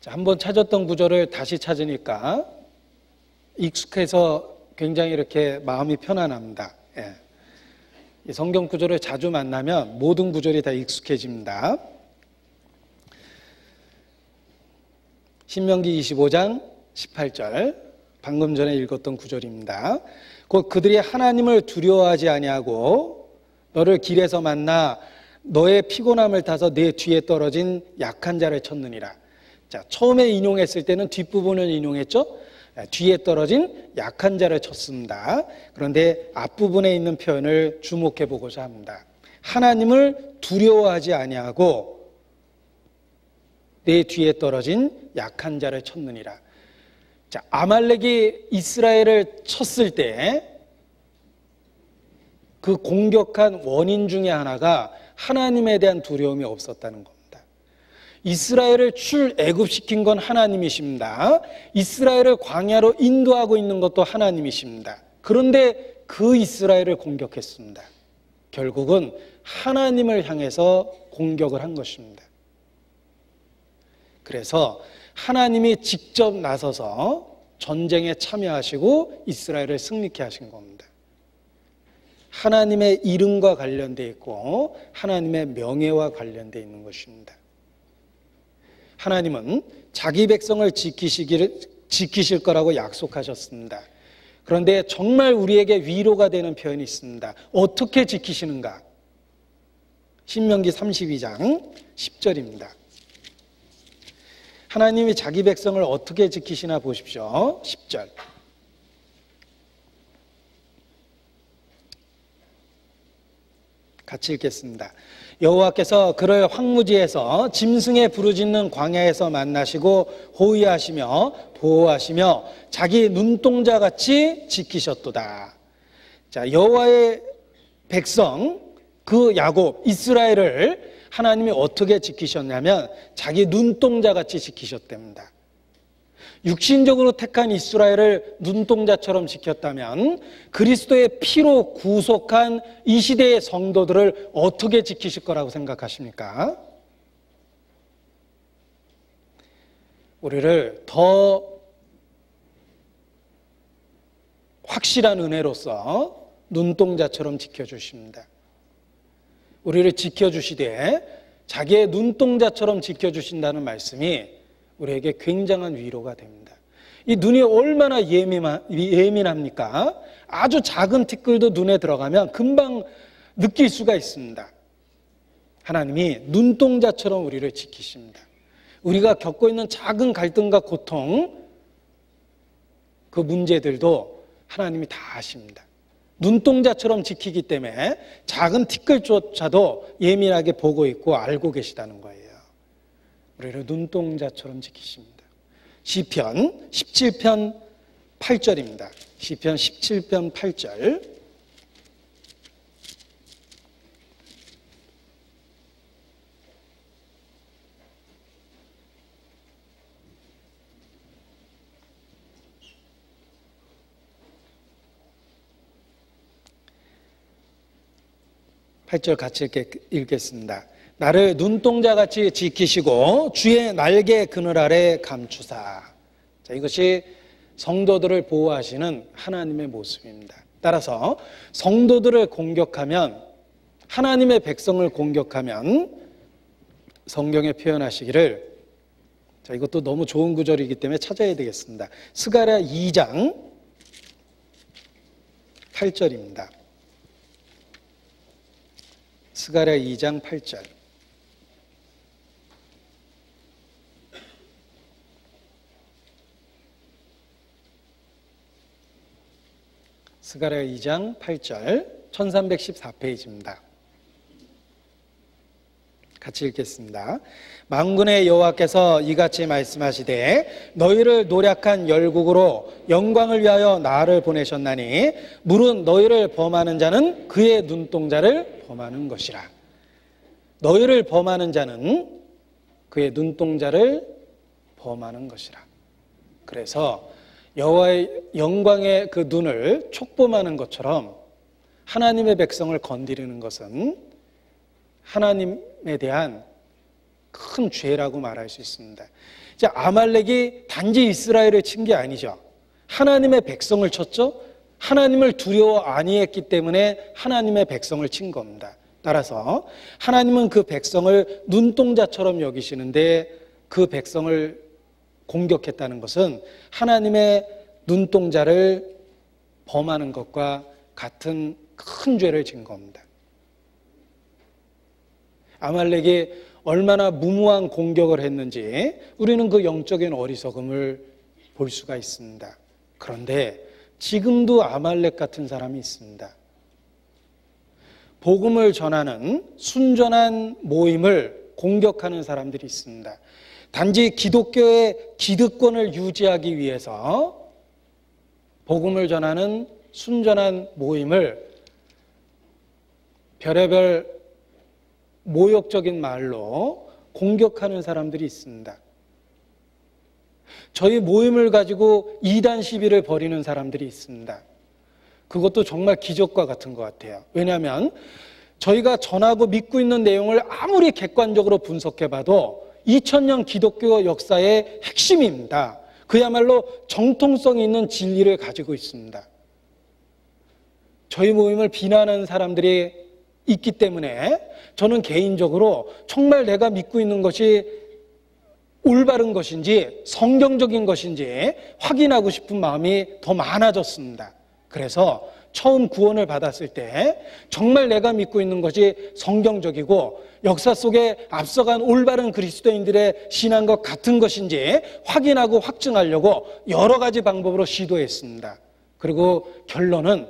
자, 한번 찾았던 구절을 다시 찾으니까 익숙해서 굉장히 이렇게 마음이 편안합니다. 예. 이 성경 구절을 자주 만나면 모든 구절이 다 익숙해집니다. 신명기 25장 18절, 방금 전에 읽었던 구절입니다. 곧 그들이 하나님을 두려워하지 아니하고 너를 길에서 만나 너의 피곤함을 타서 내 뒤에 떨어진 약한 자를 쳤느니라. 자, 처음에 인용했을 때는 뒷부분을 인용했죠. 뒤에 떨어진 약한 자를 쳤습니다. 그런데 앞부분에 있는 표현을 주목해 보고자 합니다. 하나님을 두려워하지 아니하고 내 뒤에 떨어진 약한 자를 쳤느니라. 자, 아말렉이 이스라엘을 쳤을 때 그 공격한 원인 중에 하나가 하나님에 대한 두려움이 없었다는 겁니다. 이스라엘을 출애굽시킨 건 하나님이십니다. 이스라엘을 광야로 인도하고 있는 것도 하나님이십니다. 그런데 그 이스라엘을 공격했습니다. 결국은 하나님을 향해서 공격을 한 것입니다. 그래서 하나님이 직접 나서서 전쟁에 참여하시고 이스라엘을 승리케 하신 겁니다. 하나님의 이름과 관련되어 있고 하나님의 명예와 관련되어 있는 것입니다. 하나님은 자기 백성을 지키실 거라고 약속하셨습니다. 그런데 정말 우리에게 위로가 되는 표현이 있습니다. 어떻게 지키시는가? 신명기 32장 10절입니다. 하나님이 자기 백성을 어떻게 지키시나 보십시오. 10절. 같이 읽겠습니다. 여호와께서 그를 황무지에서 짐승의 부르짖는 광야에서 만나시고 호위하시며 보호하시며 자기 눈동자같이 지키셨도다. 자, 여호와의 백성 그 야곱 이스라엘을 하나님이 어떻게 지키셨냐면 자기 눈동자같이 지키셨답니다. 육신적으로 택한 이스라엘을 눈동자처럼 지켰다면 그리스도의 피로 구속한 이 시대의 성도들을 어떻게 지키실 거라고 생각하십니까? 우리를 더 확실한 은혜로서 눈동자처럼 지켜주십니다. 우리를 지켜주시되 자기의 눈동자처럼 지켜주신다는 말씀이 우리에게 굉장한 위로가 됩니다. 이 눈이 얼마나 예민합니까? 아주 작은 티끌도 눈에 들어가면 금방 느낄 수가 있습니다. 하나님이 눈동자처럼 우리를 지키십니다. 우리가 겪고 있는 작은 갈등과 고통, 그 문제들도 하나님이 다 아십니다. 눈동자처럼 지키기 때문에 작은 티끌조차도 예민하게 보고 있고 알고 계시다는 거예요. 우리를 눈동자처럼 지키십니다. 시편 17편 8절입니다. 시편 17편 8절. (8절) 같이 읽겠습니다. 나를 눈동자같이 지키시고 주의 날개 그늘 아래 감추사. 자, 이것이 성도들을 보호하시는 하나님의 모습입니다. 따라서 성도들을 공격하면, 하나님의 백성을 공격하면 성경에 표현하시기를, 자, 이것도 너무 좋은 구절이기 때문에 찾아야 되겠습니다. 스가랴 2장 8절입니다. 스가랴 2장 8절. 스가랴 2장 8절 1314페이지입니다. 같이 읽겠습니다. 만군의 여호와께서 이같이 말씀하시되 너희를 노략한 열국으로 영광을 위하여 나를 보내셨나니 물은 너희를 범하는 자는 그의 눈동자를 범하는 것이라. 너희를 범하는 자는 그의 눈동자를 범하는 것이라. 그래서 여호와의 영광의 그 눈을 촉범하는 것처럼 하나님의 백성을 건드리는 것은 하나님에 대한 큰 죄라고 말할 수 있습니다. 이제 아말렉이 단지 이스라엘을 친 게 아니죠. 하나님의 백성을 쳤죠. 하나님을 두려워 아니했기 때문에 하나님의 백성을 친 겁니다. 따라서 하나님은 그 백성을 눈동자처럼 여기시는데 그 백성을 공격했다는 것은 하나님의 눈동자를 범하는 것과 같은 큰 죄를 진 겁니다. 아말렉이 얼마나 무모한 공격을 했는지 우리는 그 영적인 어리석음을 볼 수가 있습니다. 그런데 지금도 아말렉 같은 사람이 있습니다. 복음을 전하는 순전한 모임을 공격하는 사람들이 있습니다. 단지 기독교의 기득권을 유지하기 위해서 복음을 전하는 순전한 모임을 별의별 모욕적인 말로 공격하는 사람들이 있습니다. 저희 모임을 가지고 이단 시비를 벌이는 사람들이 있습니다. 그것도 정말 기적과 같은 것 같아요. 왜냐하면 저희가 전하고 믿고 있는 내용을 아무리 객관적으로 분석해봐도 2000년 기독교 역사의 핵심입니다. 그야말로 정통성 있는 진리를 가지고 있습니다. 저희 모임을 비난하는 사람들이 있기 때문에 저는 개인적으로 정말 내가 믿고 있는 것이 올바른 것인지 성경적인 것인지 확인하고 싶은 마음이 더 많아졌습니다. 그래서 처음 구원을 받았을 때 정말 내가 믿고 있는 것이 성경적이고 역사 속에 앞서간 올바른 그리스도인들의 신앙과 같은 것인지 확인하고 확증하려고 여러 가지 방법으로 시도했습니다. 그리고 결론은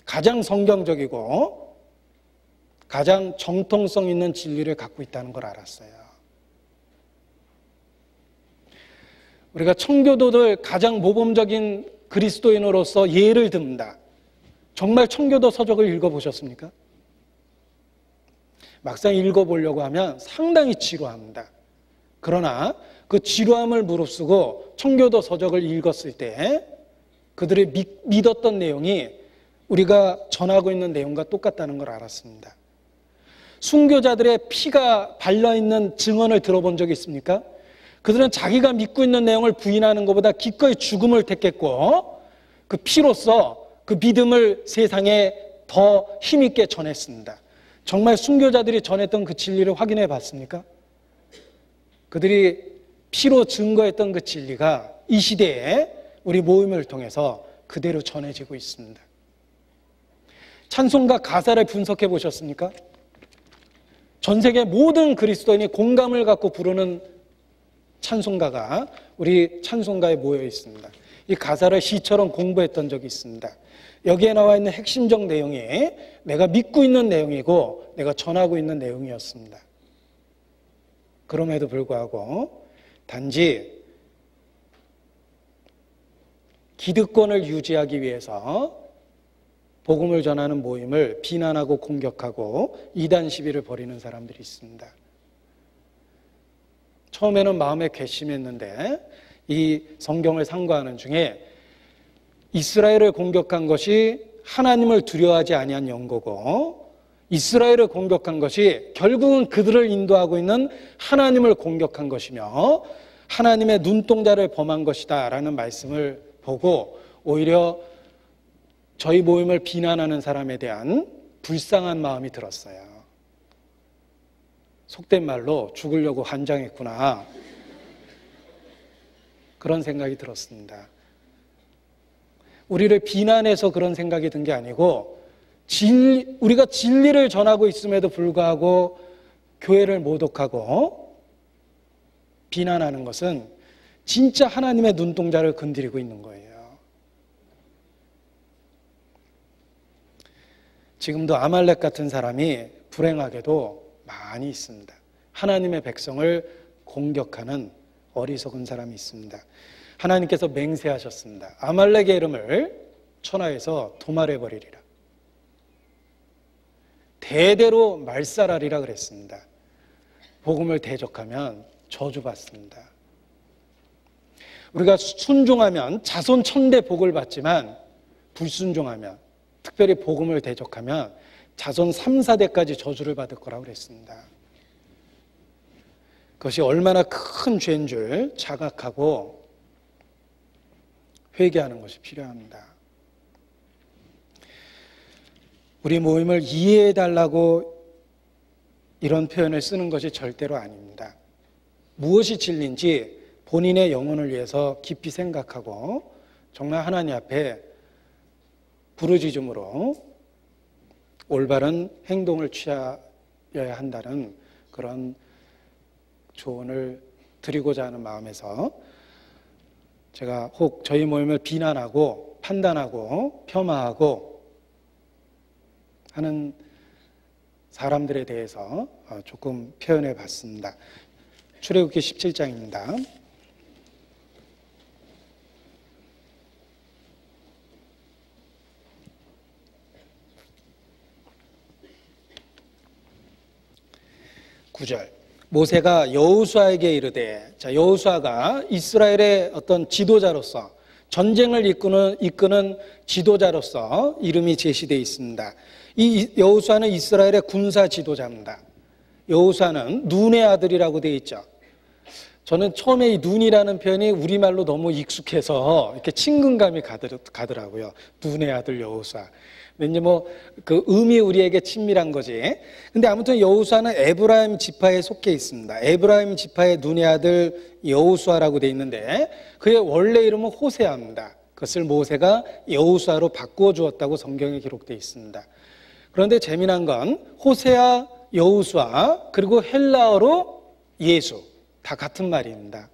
가장 성경적이고 가장 정통성 있는 진리를 갖고 있다는 걸 알았어요. 우리가 청교도들 가장 모범적인 그리스도인으로서 예를 듭니다. 정말 청교도 서적을 읽어보셨습니까? 막상 읽어보려고 하면 상당히 지루합니다. 그러나 그 지루함을 무릅쓰고 청교도 서적을 읽었을 때 그들이 믿었던 내용이 우리가 전하고 있는 내용과 똑같다는 걸 알았습니다. 순교자들의 피가 발려있는 증언을 들어본 적이 있습니까? 그들은 자기가 믿고 있는 내용을 부인하는 것보다 기꺼이 죽음을 택했고 그 피로써 그 믿음을 세상에 더 힘있게 전했습니다. 정말 순교자들이 전했던 그 진리를 확인해 봤습니까? 그들이 피로 증거했던 그 진리가 이 시대에 우리 모임을 통해서 그대로 전해지고 있습니다. 찬송가 가사를 분석해 보셨습니까? 전 세계 모든 그리스도인이 공감을 갖고 부르는 찬송가가 우리 찬송가에 모여 있습니다. 이 가사를 시처럼 공부했던 적이 있습니다. 여기에 나와 있는 핵심적 내용이 내가 믿고 있는 내용이고 내가 전하고 있는 내용이었습니다. 그럼에도 불구하고 단지 기득권을 유지하기 위해서 복음을 전하는 모임을 비난하고 공격하고 이단 시비를 벌이는 사람들이 있습니다. 처음에는 마음에 괘씸했는데 이 성경을 상고하는 중에 이스라엘을 공격한 것이 하나님을 두려워하지 아니한 연고고 이스라엘을 공격한 것이 결국은 그들을 인도하고 있는 하나님을 공격한 것이며 하나님의 눈동자를 범한 것이다 라는 말씀을 보고 오히려 저희 모임을 비난하는 사람에 대한 불쌍한 마음이 들었어요. 속된 말로 죽으려고 환장했구나, 그런 생각이 들었습니다. 우리를 비난해서 그런 생각이 든 게 아니고 우리가 진리를 전하고 있음에도 불구하고 교회를 모독하고 비난하는 것은 진짜 하나님의 눈동자를 건드리고 있는 거예요. 지금도 아말렉 같은 사람이 불행하게도 많이 있습니다. 하나님의 백성을 공격하는 어리석은 사람이 있습니다. 하나님께서 맹세하셨습니다. 아말렉의 이름을 천하에서 도말해버리리라. 대대로 말살하리라 그랬습니다. 복음을 대적하면 저주받습니다. 우리가 순종하면 자손 천대 복을 받지만 불순종하면, 특별히 복음을 대적하면 자손 3, 4대까지 저주를 받을 거라고 그랬습니다. 그것이 얼마나 큰 죄인 줄 자각하고 회개하는 것이 필요합니다. 우리 모임을 이해해달라고 이런 표현을 쓰는 것이 절대로 아닙니다. 무엇이 진리인지 본인의 영혼을 위해서 깊이 생각하고 정말 하나님 앞에 부르짖음으로 올바른 행동을 취하여야 한다는 그런 조언을 드리고자 하는 마음에서 제가 혹 저희 모임을 비난하고 판단하고 폄하하고 하는 사람들에 대해서 조금 표현해 봤습니다. 출애굽기 17장입니다. (9절) 모세가 여호수아에게 이르되, 자, 여호수아가 이스라엘의 어떤 지도자로서, 전쟁을 이끄는 지도자로서 이름이 제시되어 있습니다. 이 여호수아는 이스라엘의 군사 지도자입니다. 여호수아는 눈의 아들이라고 되어 있죠. 저는 처음에 이 눈이라는 표현이 우리말로 너무 익숙해서 이렇게 친근감이 가더라고요. 눈의 아들 여호수아. 왠지 그 의미 우리에게 친밀한 거지. 근데 아무튼 여호수아는 에브라임 지파에 속해 있습니다. 에브라임 지파의 눈의 아들 여호수아라고 되어 있는데 그의 원래 이름은 호세아입니다. 그것을 모세가 여호수아로 바꾸어 주었다고 성경에 기록되어 있습니다. 그런데 재미난 건 호세아, 여호수아, 그리고 헬라어로 예수, 다 같은 말입니다.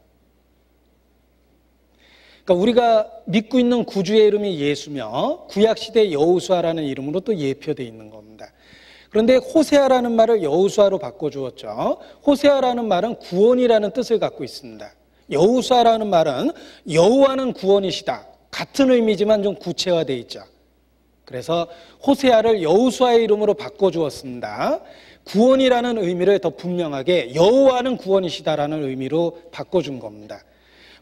그러니까 우리가 믿고 있는 구주의 이름이 예수며 구약시대 여호수아라는 이름으로 또 예표되어 있는 겁니다. 그런데 호세아라는 말을 여호수아로 바꿔주었죠. 호세아라는 말은 구원이라는 뜻을 갖고 있습니다. 여호수아라는 말은 여호와는 구원이시다, 같은 의미지만 좀 구체화되어 있죠. 그래서 호세아를 여호수아의 이름으로 바꿔주었습니다. 구원이라는 의미를 더 분명하게 여호와는 구원이시다라는 의미로 바꿔준 겁니다.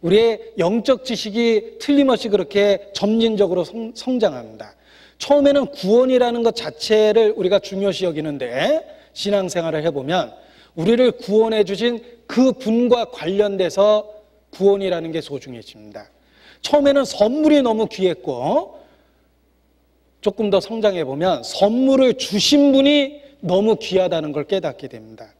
우리의 영적 지식이 틀림없이 그렇게 점진적으로 성장합니다. 처음에는 구원이라는 것 자체를 우리가 중요시 여기는데 신앙생활을 해보면 우리를 구원해 주신 그 분과 관련돼서 구원이라는 게 소중해집니다. 처음에는 선물이 너무 귀했고 조금 더 성장해보면 선물을 주신 분이 너무 귀하다는 걸 깨닫게 됩니다.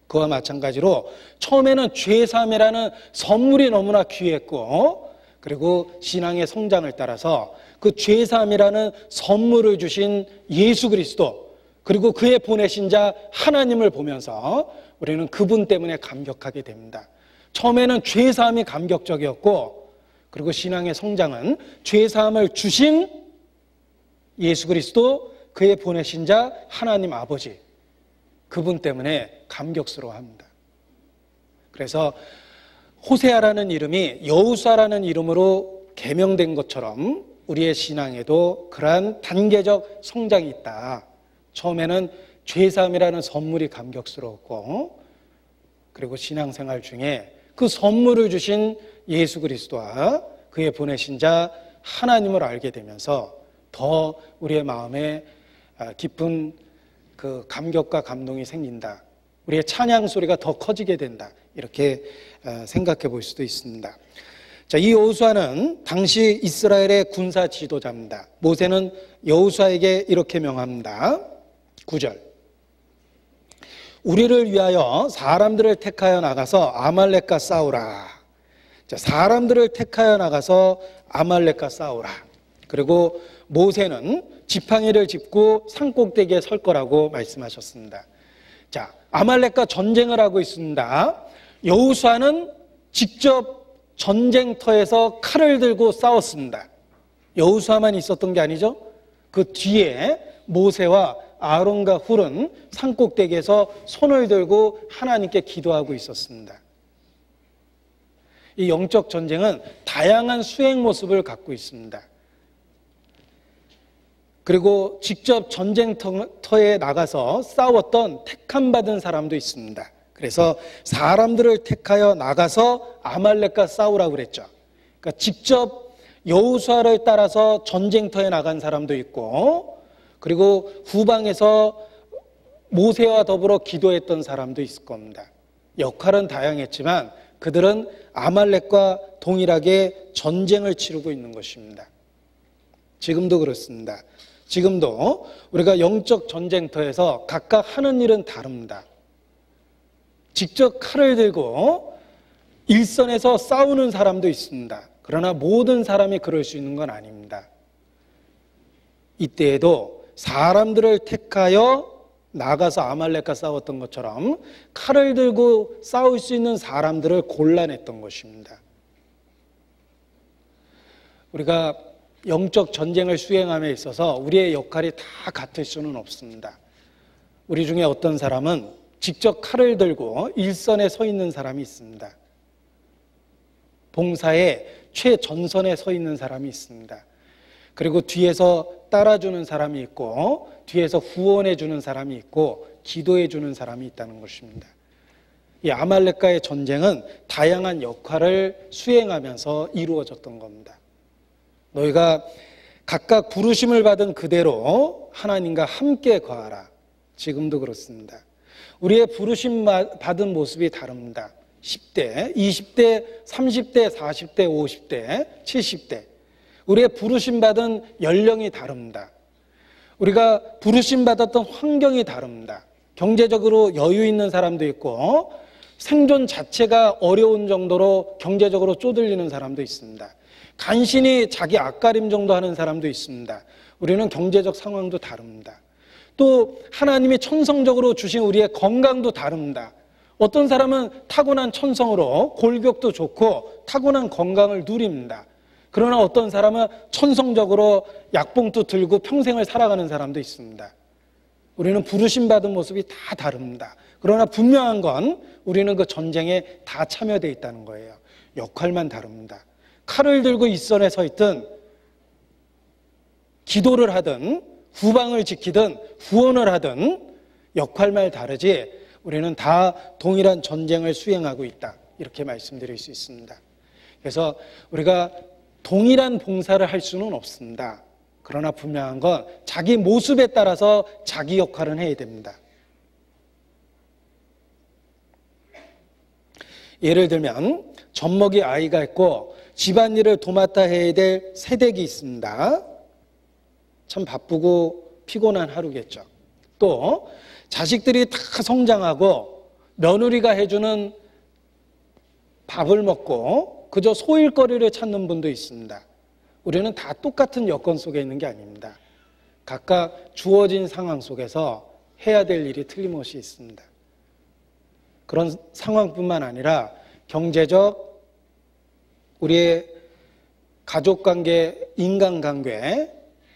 그와 마찬가지로 처음에는 죄사함이라는 선물이 너무나 귀했고 그리고 신앙의 성장을 따라서 그 죄사함이라는 선물을 주신 예수 그리스도 그리고 그의 보내신 자 하나님을 보면서 우리는 그분 때문에 감격하게 됩니다. 처음에는 죄사함이 감격적이었고 그리고 신앙의 성장은 죄사함을 주신 예수 그리스도 그의 보내신 자 하나님 아버지 그분 때문에 감격스러워합니다. 그래서 호세아라는 이름이 여호수아라는 이름으로 개명된 것처럼 우리의 신앙에도 그러한 단계적 성장이 있다. 처음에는 죄사함이라는 선물이 감격스러웠고 그리고 신앙생활 중에 그 선물을 주신 예수 그리스도와 그의 보내신 자 하나님을 알게 되면서 더 우리의 마음에 깊은 그 감격과 감동이 생긴다. 우리의 찬양 소리가 더 커지게 된다. 이렇게 생각해 볼 수도 있습니다. 자, 이 여호수아는 당시 이스라엘의 군사 지도자입니다. 모세는 여호수아에게 이렇게 명합니다. 9절. 우리를 위하여 사람들을 택하여 나가서 아말렉과 싸우라. 자, 사람들을 택하여 나가서 아말렉과 싸우라. 그리고 모세는 지팡이를 짚고 산꼭대기에 설 거라고 말씀하셨습니다. 자, 아말렉과 전쟁을 하고 있습니다. 여호수아는 직접 전쟁터에서 칼을 들고 싸웠습니다. 여호수아만 있었던 게 아니죠. 그 뒤에 모세와 아론과 훌은 산꼭대기에서 손을 들고 하나님께 기도하고 있었습니다. 이 영적 전쟁은 다양한 수행 모습을 갖고 있습니다. 그리고 직접 전쟁터에 나가서 싸웠던 택함받은 사람도 있습니다. 그래서 사람들을 택하여 나가서 아말렉과 싸우라고 그랬죠. 그러니까 직접 여호수아를 따라서 전쟁터에 나간 사람도 있고, 그리고 후방에서 모세와 더불어 기도했던 사람도 있을 겁니다. 역할은 다양했지만 그들은 아말렉과 동일하게 전쟁을 치르고 있는 것입니다. 지금도 그렇습니다. 지금도 우리가 영적 전쟁터에서 각각 하는 일은 다릅니다. 직접 칼을 들고 일선에서 싸우는 사람도 있습니다. 그러나 모든 사람이 그럴 수 있는 건 아닙니다. 이때에도 사람들을 택하여 나가서 아말렉과 싸웠던 것처럼 칼을 들고 싸울 수 있는 사람들을 골라냈던 것입니다. 우리가 영적 전쟁을 수행함에 있어서 우리의 역할이 다 같을 수는 없습니다. 우리 중에 어떤 사람은 직접 칼을 들고 일선에 서 있는 사람이 있습니다. 봉사의 최전선에 서 있는 사람이 있습니다. 그리고 뒤에서 따라주는 사람이 있고, 뒤에서 후원해 주는 사람이 있고, 기도해 주는 사람이 있다는 것입니다. 이 아말렉과의 전쟁은 다양한 역할을 수행하면서 이루어졌던 겁니다. 너희가 각각 부르심을 받은 그대로 하나님과 함께 거하라. 지금도 그렇습니다. 우리의 부르심 받은 모습이 다릅니다. 10대, 20대, 30대, 40대, 50대, 70대. 우리의 부르심 받은 연령이 다릅니다. 우리가 부르심 받았던 환경이 다릅니다. 경제적으로 여유 있는 사람도 있고, 생존 자체가 어려운 정도로 경제적으로 쪼들리는 사람도 있습니다. 간신히 자기 앞가림 정도 하는 사람도 있습니다. 우리는 경제적 상황도 다릅니다. 또 하나님이 천성적으로 주신 우리의 건강도 다릅니다. 어떤 사람은 타고난 천성으로 골격도 좋고 타고난 건강을 누립니다. 그러나 어떤 사람은 천성적으로 약봉투 들고 평생을 살아가는 사람도 있습니다. 우리는 부르심 받은 모습이 다 다릅니다. 그러나 분명한 건 우리는 그 전쟁에 다 참여되어 있다는 거예요. 역할만 다릅니다. 칼을 들고 일선에 서 있든, 기도를 하든, 후방을 지키든, 후원을 하든 역할만 다르지 우리는 다 동일한 전쟁을 수행하고 있다. 이렇게 말씀드릴 수 있습니다. 그래서 우리가 동일한 봉사를 할 수는 없습니다. 그러나 분명한 건 자기 모습에 따라서 자기 역할은 해야 됩니다. 예를 들면 젖먹이 아이가 있고 집안일을 도맡아 해야 될 새댁이 있습니다. 참 바쁘고 피곤한 하루겠죠. 또 자식들이 다 성장하고 며느리가 해주는 밥을 먹고 그저 소일거리를 찾는 분도 있습니다. 우리는 다 똑같은 여건 속에 있는 게 아닙니다. 각각 주어진 상황 속에서 해야 될 일이 틀림없이 있습니다. 그런 상황뿐만 아니라 경제적, 우리의 가족관계, 인간관계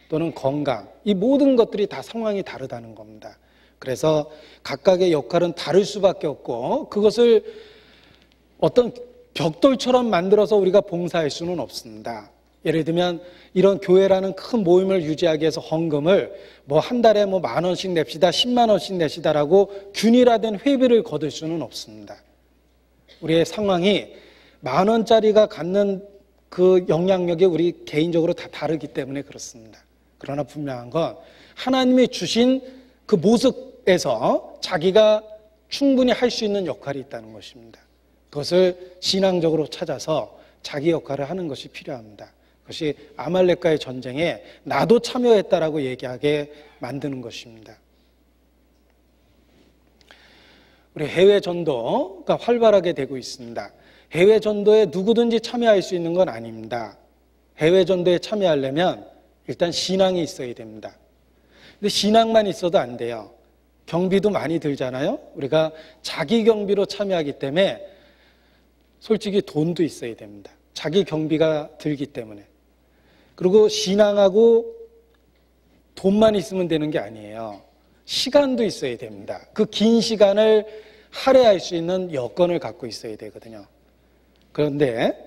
또는 건강, 이 모든 것들이 다 상황이 다르다는 겁니다. 그래서 각각의 역할은 다를 수밖에 없고 그것을 어떤 벽돌처럼 만들어서 우리가 봉사할 수는 없습니다. 예를 들면 이런 교회라는 큰 모임을 유지하기 위해서 헌금을 한 달에 10,000원씩 냅시다, 10만 원씩 내시다라고 균일화된 회비를 거둘 수는 없습니다. 우리의 상황이 10,000원짜리가 갖는 그 영향력이 우리 개인적으로 다 다르기 때문에 그렇습니다. 그러나 분명한 건 하나님이 주신 그 모습 에서 자기가 충분히 할 수 있는 역할이 있다는 것입니다. 그것을 신앙적으로 찾아서 자기 역할을 하는 것이 필요합니다. 그것이 아말렉과의 전쟁에 나도 참여했다라고 얘기하게 만드는 것입니다. 우리 해외 전도가 활발하게 되고 있습니다. 해외 전도에 누구든지 참여할 수 있는 건 아닙니다. 해외 전도에 참여하려면 일단 신앙이 있어야 됩니다. 근데 신앙만 있어도 안 돼요. 경비도 많이 들잖아요. 우리가 자기 경비로 참여하기 때문에 솔직히 돈도 있어야 됩니다. 자기 경비가 들기 때문에. 그리고 신앙하고 돈만 있으면 되는 게 아니에요. 시간도 있어야 됩니다. 그 긴 시간을 할애할 수 있는 여건을 갖고 있어야 되거든요. 그런데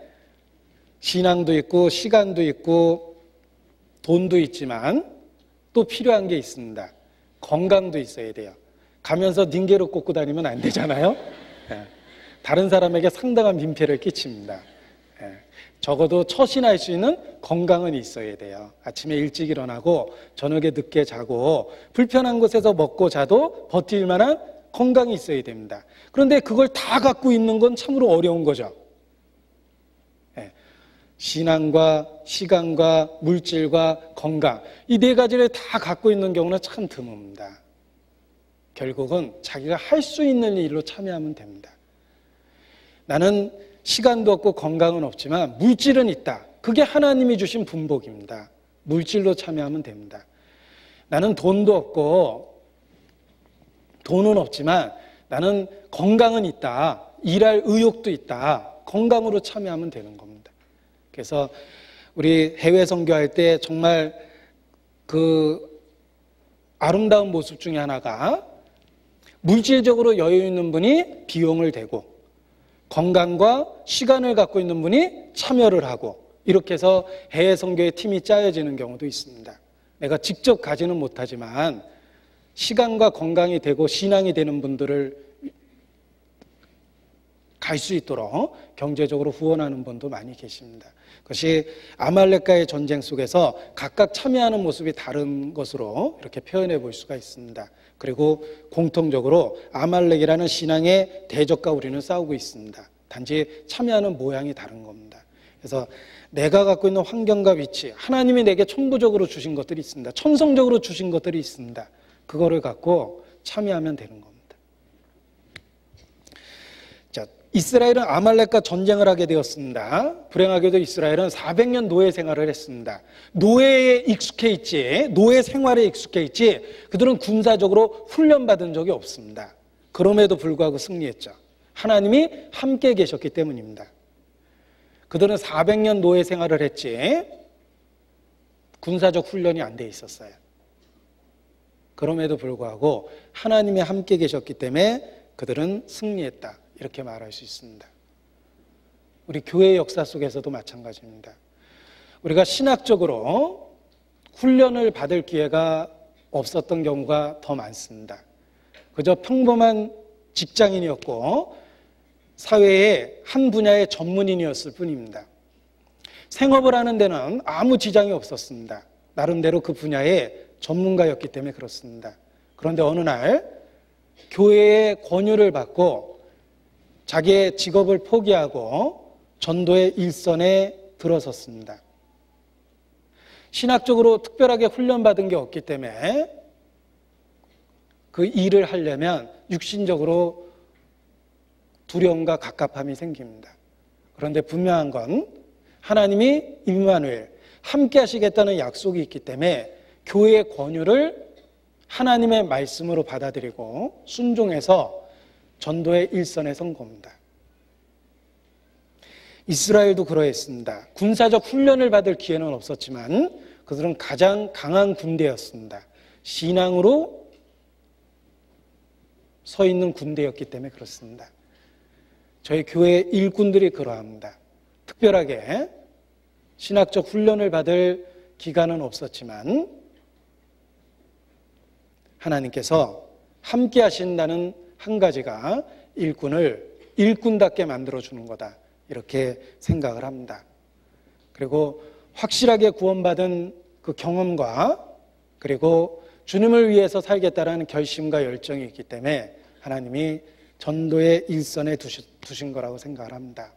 신앙도 있고 시간도 있고 돈도 있지만 또 필요한 게 있습니다. 건강도 있어야 돼요. 가면서 닌게로 꽂고 다니면 안 되잖아요. 다른 사람에게 상당한 민폐를 끼칩니다. 적어도 처신할 수 있는 건강은 있어야 돼요. 아침에 일찍 일어나고 저녁에 늦게 자고 불편한 곳에서 먹고 자도 버틸 만한 건강이 있어야 됩니다. 그런데 그걸 다 갖고 있는 건 참으로 어려운 거죠. 신앙과 시간과 물질과 건강, 이 네 가지를 다 갖고 있는 경우는 참 드뭅니다. 결국은 자기가 할 수 있는 일로 참여하면 됩니다. 나는 시간도 없고 건강은 없지만 물질은 있다. 그게 하나님이 주신 분복입니다. 물질로 참여하면 됩니다. 나는 돈도 없고 돈은 없지만 나는 건강은 있다. 일할 의욕도 있다. 건강으로 참여하면 되는 겁니다. 그래서 우리 해외 선교할 때 정말 그 아름다운 모습 중에 하나가 물질적으로 여유 있는 분이 비용을 대고 건강과 시간을 갖고 있는 분이 참여를 하고 이렇게 해서 해외 선교의 팀이 짜여지는 경우도 있습니다. 내가 직접 가지는 못하지만 시간과 건강이 되고 신앙이 되는 분들을 갈 수 있도록 경제적으로 후원하는 분도 많이 계십니다. 그것이 아말렉과의 전쟁 속에서 각각 참여하는 모습이 다른 것으로 이렇게 표현해 볼 수가 있습니다. 그리고 공통적으로 아말렉이라는 신앙의 대적과 우리는 싸우고 있습니다. 단지 참여하는 모양이 다른 겁니다. 그래서 내가 갖고 있는 환경과 위치, 하나님이 내게 천부적으로 주신 것들이 있습니다. 천성적으로 주신 것들이 있습니다. 그거를 갖고 참여하면 되는 겁니다. 자, 이스라엘은 아말렉과 전쟁을 하게 되었습니다. 불행하게도 이스라엘은 400년 노예 생활을 했습니다. 노예에 익숙해 있지, 노예 생활에 익숙해 있지, 그들은 군사적으로 훈련받은 적이 없습니다. 그럼에도 불구하고 승리했죠. 하나님이 함께 계셨기 때문입니다. 그들은 400년 노예 생활을 했지 군사적 훈련이 안 돼 있었어요. 그럼에도 불구하고 하나님이 함께 계셨기 때문에 그들은 승리했다. 이렇게 말할 수 있습니다. 우리 교회 역사 속에서도 마찬가지입니다. 우리가 신학적으로 훈련을 받을 기회가 없었던 경우가 더 많습니다. 그저 평범한 직장인이었고 사회의 한 분야의 전문인이었을 뿐입니다. 생업을 하는 데는 아무 지장이 없었습니다. 나름대로 그 분야의 전문가였기 때문에 그렇습니다. 그런데 어느 날 교회의 권유를 받고 자기의 직업을 포기하고 전도의 일선에 들어섰습니다. 신학적으로 특별하게 훈련받은 게 없기 때문에 그 일을 하려면 육신적으로 두려움과 갑갑함이 생깁니다. 그런데 분명한 건 하나님이 임마누엘, 함께 하시겠다는 약속이 있기 때문에 교회의 권유를 하나님의 말씀으로 받아들이고 순종해서 전도의 일선에 선 겁니다. 이스라엘도 그러했습니다. 군사적 훈련을 받을 기회는 없었지만 그들은 가장 강한 군대였습니다. 신앙으로 서 있는 군대였기 때문에 그렇습니다. 저희 교회 일꾼들이 그러합니다. 특별하게 신학적 훈련을 받을 기간은 없었지만 하나님께서 함께 하신다는 한 가지가 일꾼을 일꾼답게 만들어주는 거다. 이렇게 생각을 합니다. 그리고 확실하게 구원받은 그 경험과 그리고 주님을 위해서 살겠다라는 결심과 열정이 있기 때문에 하나님이 전도의 일선에 두신 거라고 생각을 합니다.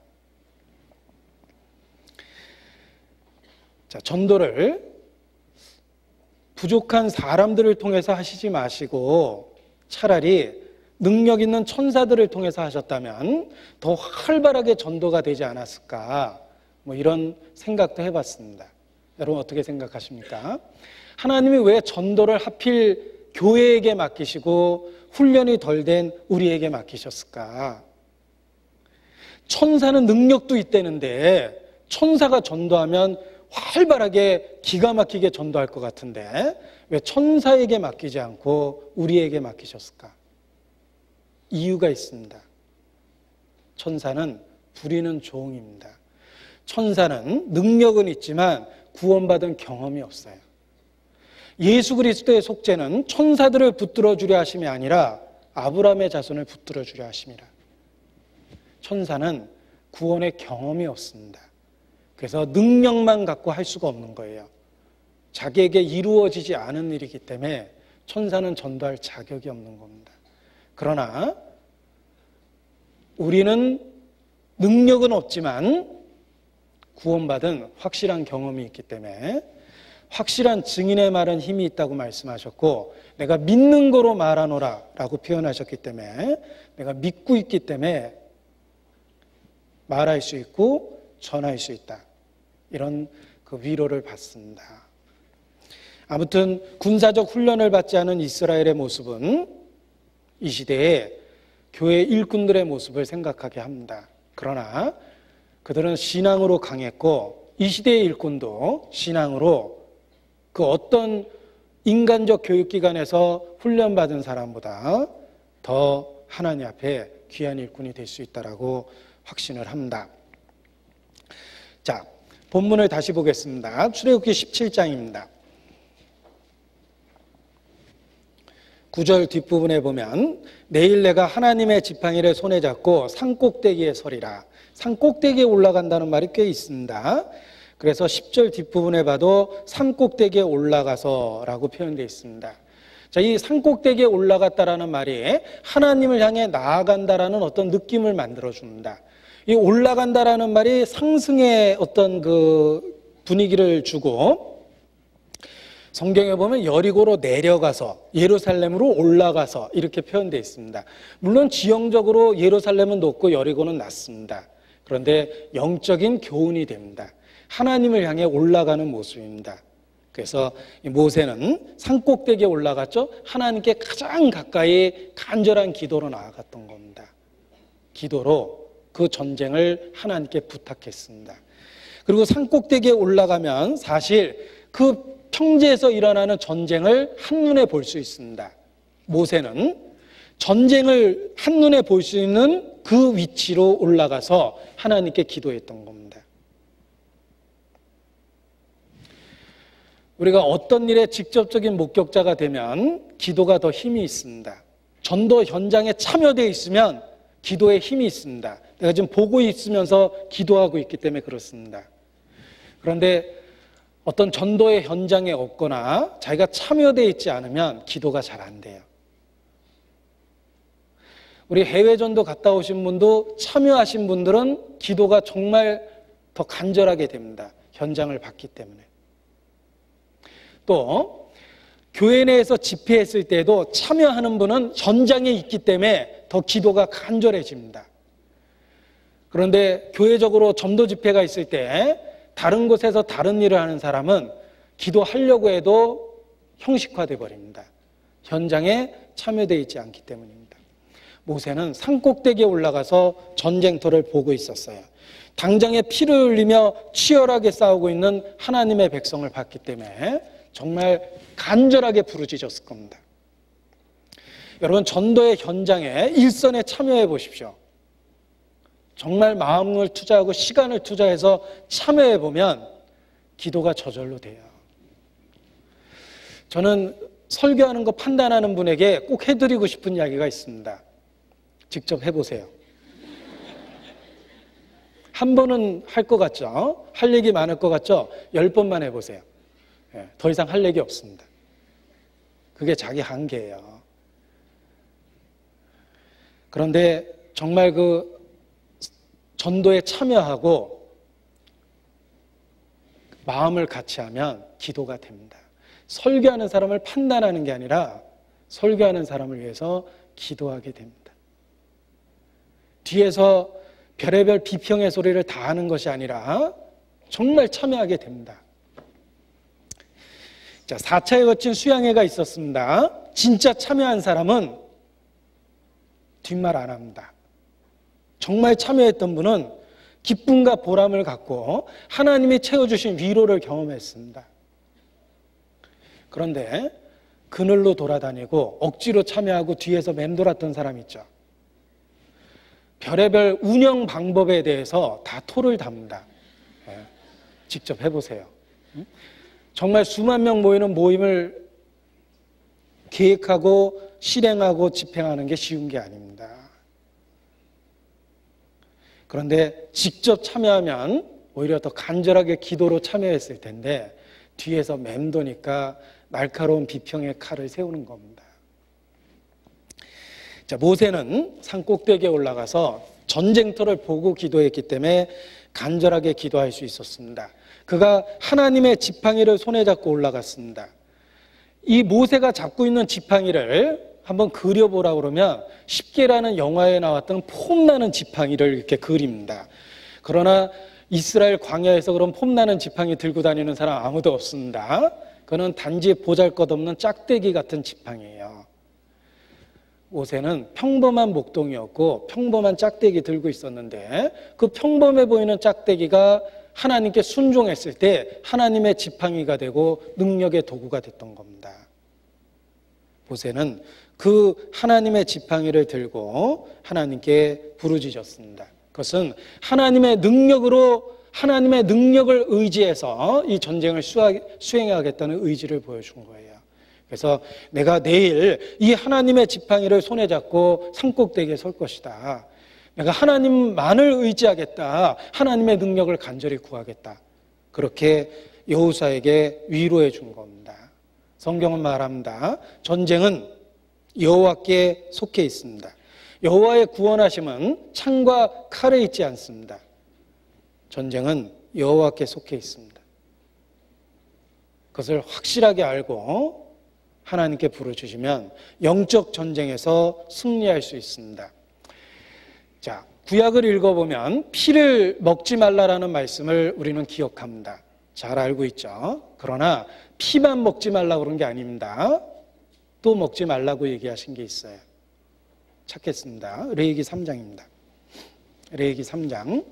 자, 전도를 부족한 사람들을 통해서 하시지 마시고 차라리 능력 있는 천사들을 통해서 하셨다면 더 활발하게 전도가 되지 않았을까, 이런 생각도 해봤습니다. 여러분 어떻게 생각하십니까? 하나님이 왜 전도를 하필 교회에게 맡기시고 훈련이 덜 된 우리에게 맡기셨을까? 천사는 능력도 있다는데 천사가 전도하면 활발하게 기가 막히게 전도할 것 같은데 왜 천사에게 맡기지 않고 우리에게 맡기셨을까? 이유가 있습니다. 천사는 부리는 종입니다. 천사는 능력은 있지만 구원받은 경험이 없어요. 예수 그리스도의 속죄는 천사들을 붙들어 주려 하심이 아니라 아브라함의 자손을 붙들어 주려 하심이라. 천사는 구원의 경험이 없습니다. 그래서 능력만 갖고 할 수가 없는 거예요. 자기에게 이루어지지 않은 일이기 때문에 천사는 전도할 자격이 없는 겁니다. 그러나 우리는 능력은 없지만 구원받은 확실한 경험이 있기 때문에 확실한 증인의 말은 힘이 있다고 말씀하셨고 내가 믿는 거로 말하노라 라고 표현하셨기 때문에 내가 믿고 있기 때문에 말할 수 있고 전할 수 있다. 이런 그 위로를 받습니다. 아무튼 군사적 훈련을 받지 않은 이스라엘의 모습은 이 시대에 교회 일꾼들의 모습을 생각하게 합니다. 그러나 그들은 신앙으로 강했고 이 시대의 일꾼도 신앙으로 그 어떤 인간적 교육기관에서 훈련받은 사람보다 더 하나님 앞에 귀한 일꾼이 될 수 있다라고 확신을 합니다. 자, 본문을 다시 보겠습니다. 출애굽기 17장입니다. 9절 뒷부분에 보면 내일 내가 하나님의 지팡이를 손에 잡고 산꼭대기에 서리라. 산꼭대기에 올라간다는 말이 꽤 있습니다. 그래서 10절 뒷부분에 봐도 산꼭대기에 올라가서라고 표현되어 있습니다. 자, 이 산꼭대기에 올라갔다라는 말이 하나님을 향해 나아간다라는 어떤 느낌을 만들어줍니다. 이 올라간다라는 말이 상승의 어떤 그 분위기를 주고 성경에 보면 여리고로 내려가서 예루살렘으로 올라가서 이렇게 표현되어 있습니다. 물론 지형적으로 예루살렘은 높고 여리고는 낮습니다. 그런데 영적인 교훈이 됩니다. 하나님을 향해 올라가는 모습입니다. 그래서 모세는 산꼭대기에 올라갔죠. 하나님께 가장 가까이 간절한 기도로 나아갔던 겁니다. 기도로 그 전쟁을 하나님께 부탁했습니다. 그리고 산꼭대기에 올라가면 사실 그 평지에서 일어나는 전쟁을 한눈에 볼 수 있습니다. 모세는 전쟁을 한눈에 볼 수 있는 그 위치로 올라가서 하나님께 기도했던 겁니다. 우리가 어떤 일에 직접적인 목격자가 되면 기도가 더 힘이 있습니다. 전도 현장에 참여되어 있으면 기도에 힘이 있습니다. 내가 지금 보고 있으면서 기도하고 있기 때문에 그렇습니다. 그런데 어떤 전도의 현장에 없거나 자기가 참여되어 있지 않으면 기도가 잘 안 돼요. 우리 해외 전도 갔다 오신 분도 참여하신 분들은 기도가 정말 더 간절하게 됩니다. 현장을 봤기 때문에. 또 교회 내에서 집회했을 때도 참여하는 분은 현장에 있기 때문에 더 기도가 간절해집니다. 그런데 교회적으로 전도 집회가 있을 때 다른 곳에서 다른 일을 하는 사람은 기도하려고 해도 형식화돼 버립니다. 현장에 참여되어 있지 않기 때문입니다. 모세는 산꼭대기에 올라가서 전쟁터를 보고 있었어요. 당장에 피를 흘리며 치열하게 싸우고 있는 하나님의 백성을 봤기 때문에 정말 간절하게 부르짖었을 겁니다. 여러분, 전도의 현장에 일선에 참여해 보십시오. 정말 마음을 투자하고 시간을 투자해서 참여해 보면 기도가 저절로 돼요. 저는 설교하는 거 판단하는 분에게 꼭 해드리고 싶은 이야기가 있습니다. 직접 해보세요. 한 번은 할 것 같죠? 할 얘기 많을 것 같죠? 10번만 해보세요. 더 이상 할 얘기 없습니다. 그게 자기 한계예요. 그런데 정말 그 전도에 참여하고 마음을 같이 하면 기도가 됩니다. 설교하는 사람을 판단하는 게 아니라 설교하는 사람을 위해서 기도하게 됩니다. 뒤에서 별의별 비평의 소리를 다 하는 것이 아니라 정말 참여하게 됩니다. 자, 4차에 거친 수양회가 있었습니다. 진짜 참여한 사람은 뒷말 안 합니다. 정말 참여했던 분은 기쁨과 보람을 갖고 하나님이 채워주신 위로를 경험했습니다. 그런데 그늘로 돌아다니고 억지로 참여하고 뒤에서 맴돌았던 사람 있죠. 별의별 운영 방법에 대해서 다 토를 답니다. 직접 해보세요. 정말 수만 명 모이는 모임을 계획하고 실행하고 집행하는 게 쉬운 게 아닙니다. 그런데 직접 참여하면 오히려 더 간절하게 기도로 참여했을 텐데 뒤에서 맴도니까 날카로운 비평의 칼을 세우는 겁니다. 자, 모세는 산 꼭대기에 올라가서 전쟁터를 보고 기도했기 때문에 간절하게 기도할 수 있었습니다. 그가 하나님의 지팡이를 손에 잡고 올라갔습니다. 이 모세가 잡고 있는 지팡이를 한번 그려보라 그러면 10개라는 영화에 나왔던 폼나는 지팡이를 이렇게 그립니다. 그러나 이스라엘 광야에서 그런 폼나는 지팡이 들고 다니는 사람 아무도 없습니다. 그는 단지 보잘것없는 짝대기 같은 지팡이에요. 모세는 평범한 목동이었고 평범한 짝대기 들고 있었는데 그 평범해 보이는 짝대기가 하나님께 순종했을 때 하나님의 지팡이가 되고 능력의 도구가 됐던 겁니다. 모세는 그 하나님의 지팡이를 들고 하나님께 부르짖었습니다. 그것은 하나님의 능력으로 하나님의 능력을 의지해서 이 전쟁을 수행하겠다는 의지를 보여준 거예요. 그래서 내가 내일 이 하나님의 지팡이를 손에 잡고 산꼭대기에 설 것이다. 내가 하나님만을 의지하겠다. 하나님의 능력을 간절히 구하겠다. 그렇게 여호수아에게 위로해 준 겁니다. 성경은 말합니다. 전쟁은 여호와께 속해 있습니다. 여호와의 구원하심은 창과 칼에 있지 않습니다. 전쟁은 여호와께 속해 있습니다. 그것을 확실하게 알고 하나님께 부르짖으면 영적 전쟁에서 승리할 수 있습니다. 자, 구약을 읽어보면 피를 먹지 말라라는 말씀을 우리는 기억합니다. 잘 알고 있죠. 그러나 피만 먹지 말라고 그런 게 아닙니다. 또 먹지 말라고 얘기하신 게 있어요. 찾겠습니다. 레위기 3장입니다. 레위기 3장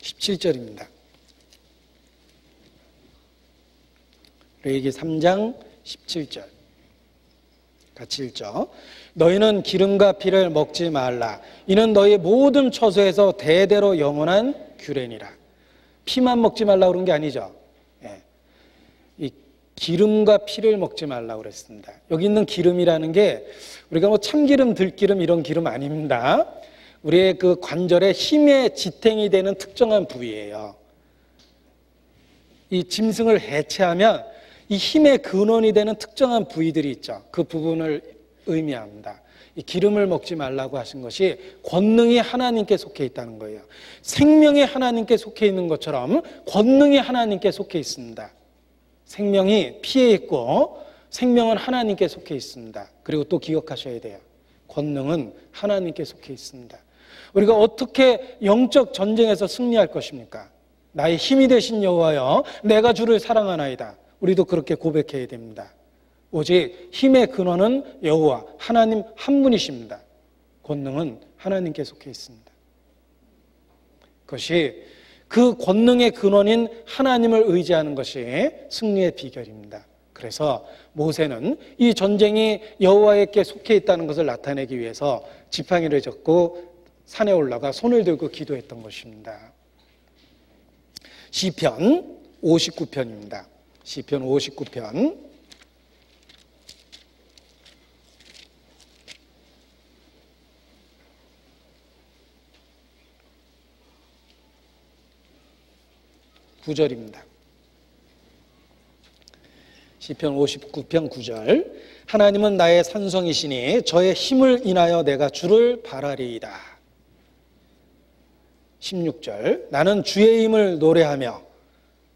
17절입니다. 레위기 3장 17절 같이 읽죠. 너희는 기름과 피를 먹지 말라. 이는 너희 모든 처소에서 대대로 영원한 규례니라. 피만 먹지 말라고 그런 게 아니죠. 이 기름과 피를 먹지 말라고 그랬습니다. 여기 있는 기름이라는 게 우리가 뭐 참기름, 들기름 이런 기름 아닙니다. 우리의 그 관절에 힘의 지탱이 되는 특정한 부위예요. 이 짐승을 해체하면 이 힘의 근원이 되는 특정한 부위들이 있죠. 그 부분을 의미합니다. 이 기름을 먹지 말라고 하신 것이 권능이 하나님께 속해 있다는 거예요. 생명이 하나님께 속해 있는 것처럼 권능이 하나님께 속해 있습니다. 생명이 피에 있고 생명은 하나님께 속해 있습니다. 그리고 또 기억하셔야 돼요. 권능은 하나님께 속해 있습니다. 우리가 어떻게 영적 전쟁에서 승리할 것입니까? 나의 힘이 되신 여호와여, 내가 주를 사랑하나이다. 우리도 그렇게 고백해야 됩니다. 오직 힘의 근원은 여호와 하나님 한 분이십니다. 권능은 하나님께 속해 있습니다. 그것이 그 권능의 근원인 하나님을 의지하는 것이 승리의 비결입니다. 그래서 모세는 이 전쟁이 여호와에게 속해 있다는 것을 나타내기 위해서 지팡이를 젓고 산에 올라가 손을 들고 기도했던 것입니다. 시편 59편입니다. 시편 59편 9절입니다. 시편 59편 9절. 하나님은 나의 산성이시니 저의 힘을 인하여 내가 주를 바라리이다. 16절. 나는 주의 힘을 노래하며.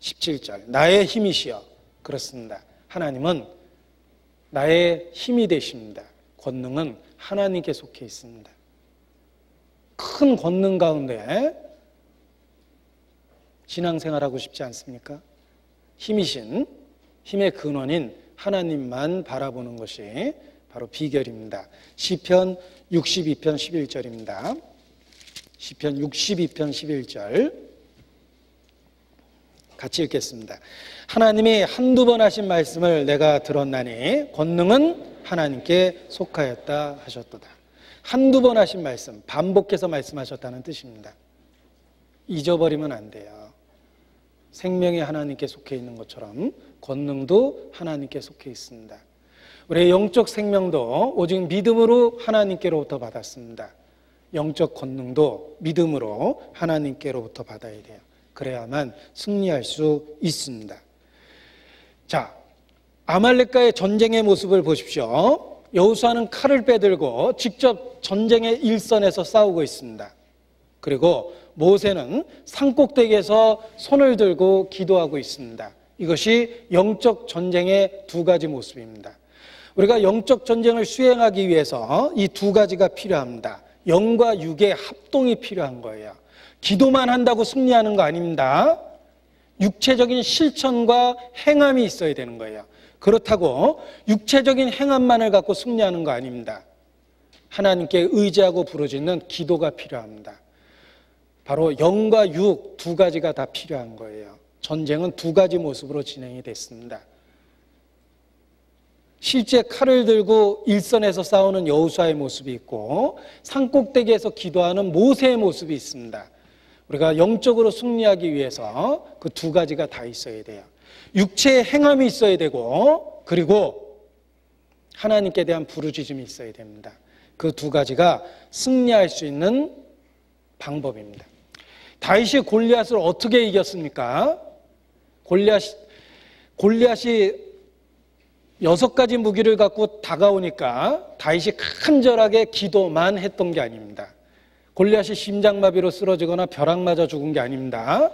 17절. 나의 힘이시여. 그렇습니다. 하나님은 나의 힘이 되십니다. 권능은 하나님께 속해 있습니다. 큰 권능 가운데 신앙생활하고 싶지 않습니까? 힘이신, 힘의 근원인 하나님만 바라보는 것이 바로 비결입니다. 시편 62편 11절입니다. 시편 62편 11절 같이 읽겠습니다. 하나님이 한두 번 하신 말씀을 내가 들었나니 권능은 하나님께 속하였다 하셨도다. 한두 번 하신 말씀, 반복해서 말씀하셨다는 뜻입니다. 잊어버리면 안 돼요. 생명이 하나님께 속해 있는 것처럼 권능도 하나님께 속해 있습니다. 우리의 영적 생명도 오직 믿음으로 하나님께로부터 받았습니다. 영적 권능도 믿음으로 하나님께로부터 받아야 돼요. 그래야만 승리할 수 있습니다. 자, 아말렉과의 전쟁의 모습을 보십시오. 여호수아는 칼을 빼들고 직접 전쟁의 일선에서 싸우고 있습니다. 그리고 모세는 산꼭대기에서 손을 들고 기도하고 있습니다. 이것이 영적 전쟁의 두 가지 모습입니다. 우리가 영적 전쟁을 수행하기 위해서 이 두 가지가 필요합니다. 영과 육의 합동이 필요한 거예요. 기도만 한다고 승리하는 거 아닙니다. 육체적인 실천과 행함이 있어야 되는 거예요. 그렇다고 육체적인 행함만을 갖고 승리하는 거 아닙니다. 하나님께 의지하고 부르짖는 기도가 필요합니다. 바로 영과 육 두 가지가 다 필요한 거예요. 전쟁은 두 가지 모습으로 진행이 됐습니다. 실제 칼을 들고 일선에서 싸우는 여호수아의 모습이 있고 산꼭대기에서 기도하는 모세의 모습이 있습니다. 우리가 영적으로 승리하기 위해서 그 두 가지가 다 있어야 돼요. 육체의 행함이 있어야 되고 그리고 하나님께 대한 부르짖음이 있어야 됩니다. 그 두 가지가 승리할 수 있는 방법입니다. 다윗이 골리앗을 어떻게 이겼습니까? 골리앗이 6가지 무기를 갖고 다가오니까 다윗이 간절하게 기도만 했던 게 아닙니다. 골리앗이 심장마비로 쓰러지거나 벼락 맞아 죽은 게 아닙니다.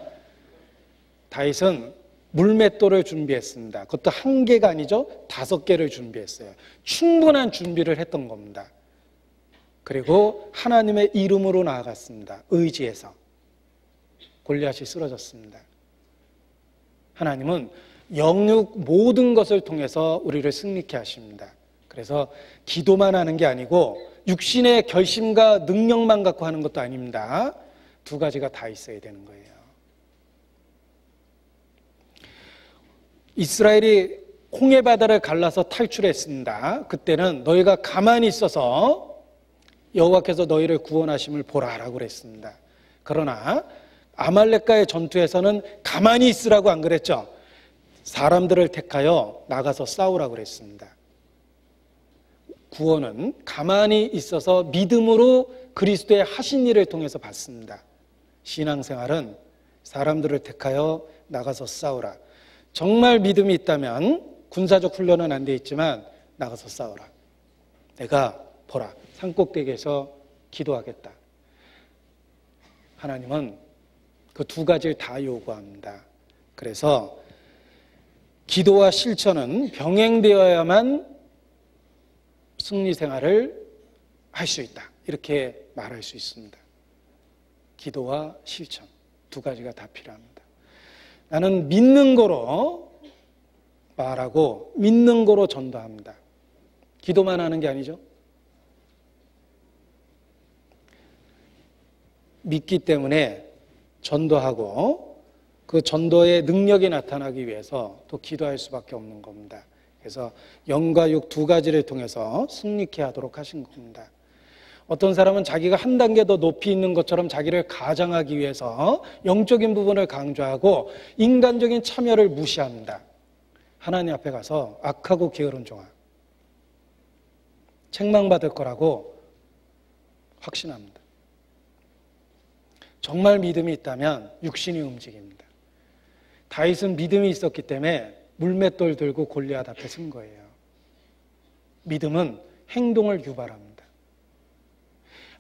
다윗은 물맷돌을 준비했습니다. 그것도 한 개가 아니죠. 5개를 준비했어요. 충분한 준비를 했던 겁니다. 그리고 하나님의 이름으로 나아갔습니다. 의지해서. 골리앗이 쓰러졌습니다. 하나님은 영육 모든 것을 통해서 우리를 승리케 하십니다. 그래서 기도만 하는 게 아니고 육신의 결심과 능력만 갖고 하는 것도 아닙니다. 두 가지가 다 있어야 되는 거예요. 이스라엘이 홍해 바다를 갈라서 탈출했습니다. 그때는 너희가 가만히 있어서 여호와께서 너희를 구원하심을 보라라고 그랬습니다. 그러나 아말렉과의 전투에서는 가만히 있으라고 안 그랬죠. 사람들을 택하여 나가서 싸우라고 그랬습니다. 구원은 가만히 있어서 믿음으로 그리스도의 하신 일을 통해서 받습니다. 신앙생활은 사람들을 택하여 나가서 싸우라. 정말 믿음이 있다면 군사적 훈련은 안 돼 있지만 나가서 싸우라. 내가 보라. 산꼭대기에서 기도하겠다. 하나님은 그 두 가지를 다 요구합니다. 그래서 기도와 실천은 병행되어야만 승리 생활을 할 수 있다. 이렇게 말할 수 있습니다. 기도와 실천 두 가지가 다 필요합니다. 나는 믿는 거로 말하고 믿는 거로 전도합니다. 기도만 하는 게 아니죠. 믿기 때문에 전도하고 그 전도의 능력이 나타나기 위해서 또 기도할 수밖에 없는 겁니다. 그래서 영과 육 두 가지를 통해서 승리케 하도록 하신 겁니다. 어떤 사람은 자기가 한 단계 더 높이 있는 것처럼 자기를 가장하기 위해서 영적인 부분을 강조하고 인간적인 참여를 무시합니다. 하나님 앞에 가서 악하고 게으른 종아, 책망받을 거라고 확신합니다. 정말 믿음이 있다면 육신이 움직입니다. 다윗은 믿음이 있었기 때문에 물맷돌 들고 골리앗 앞에 선 거예요. 믿음은 행동을 유발합니다.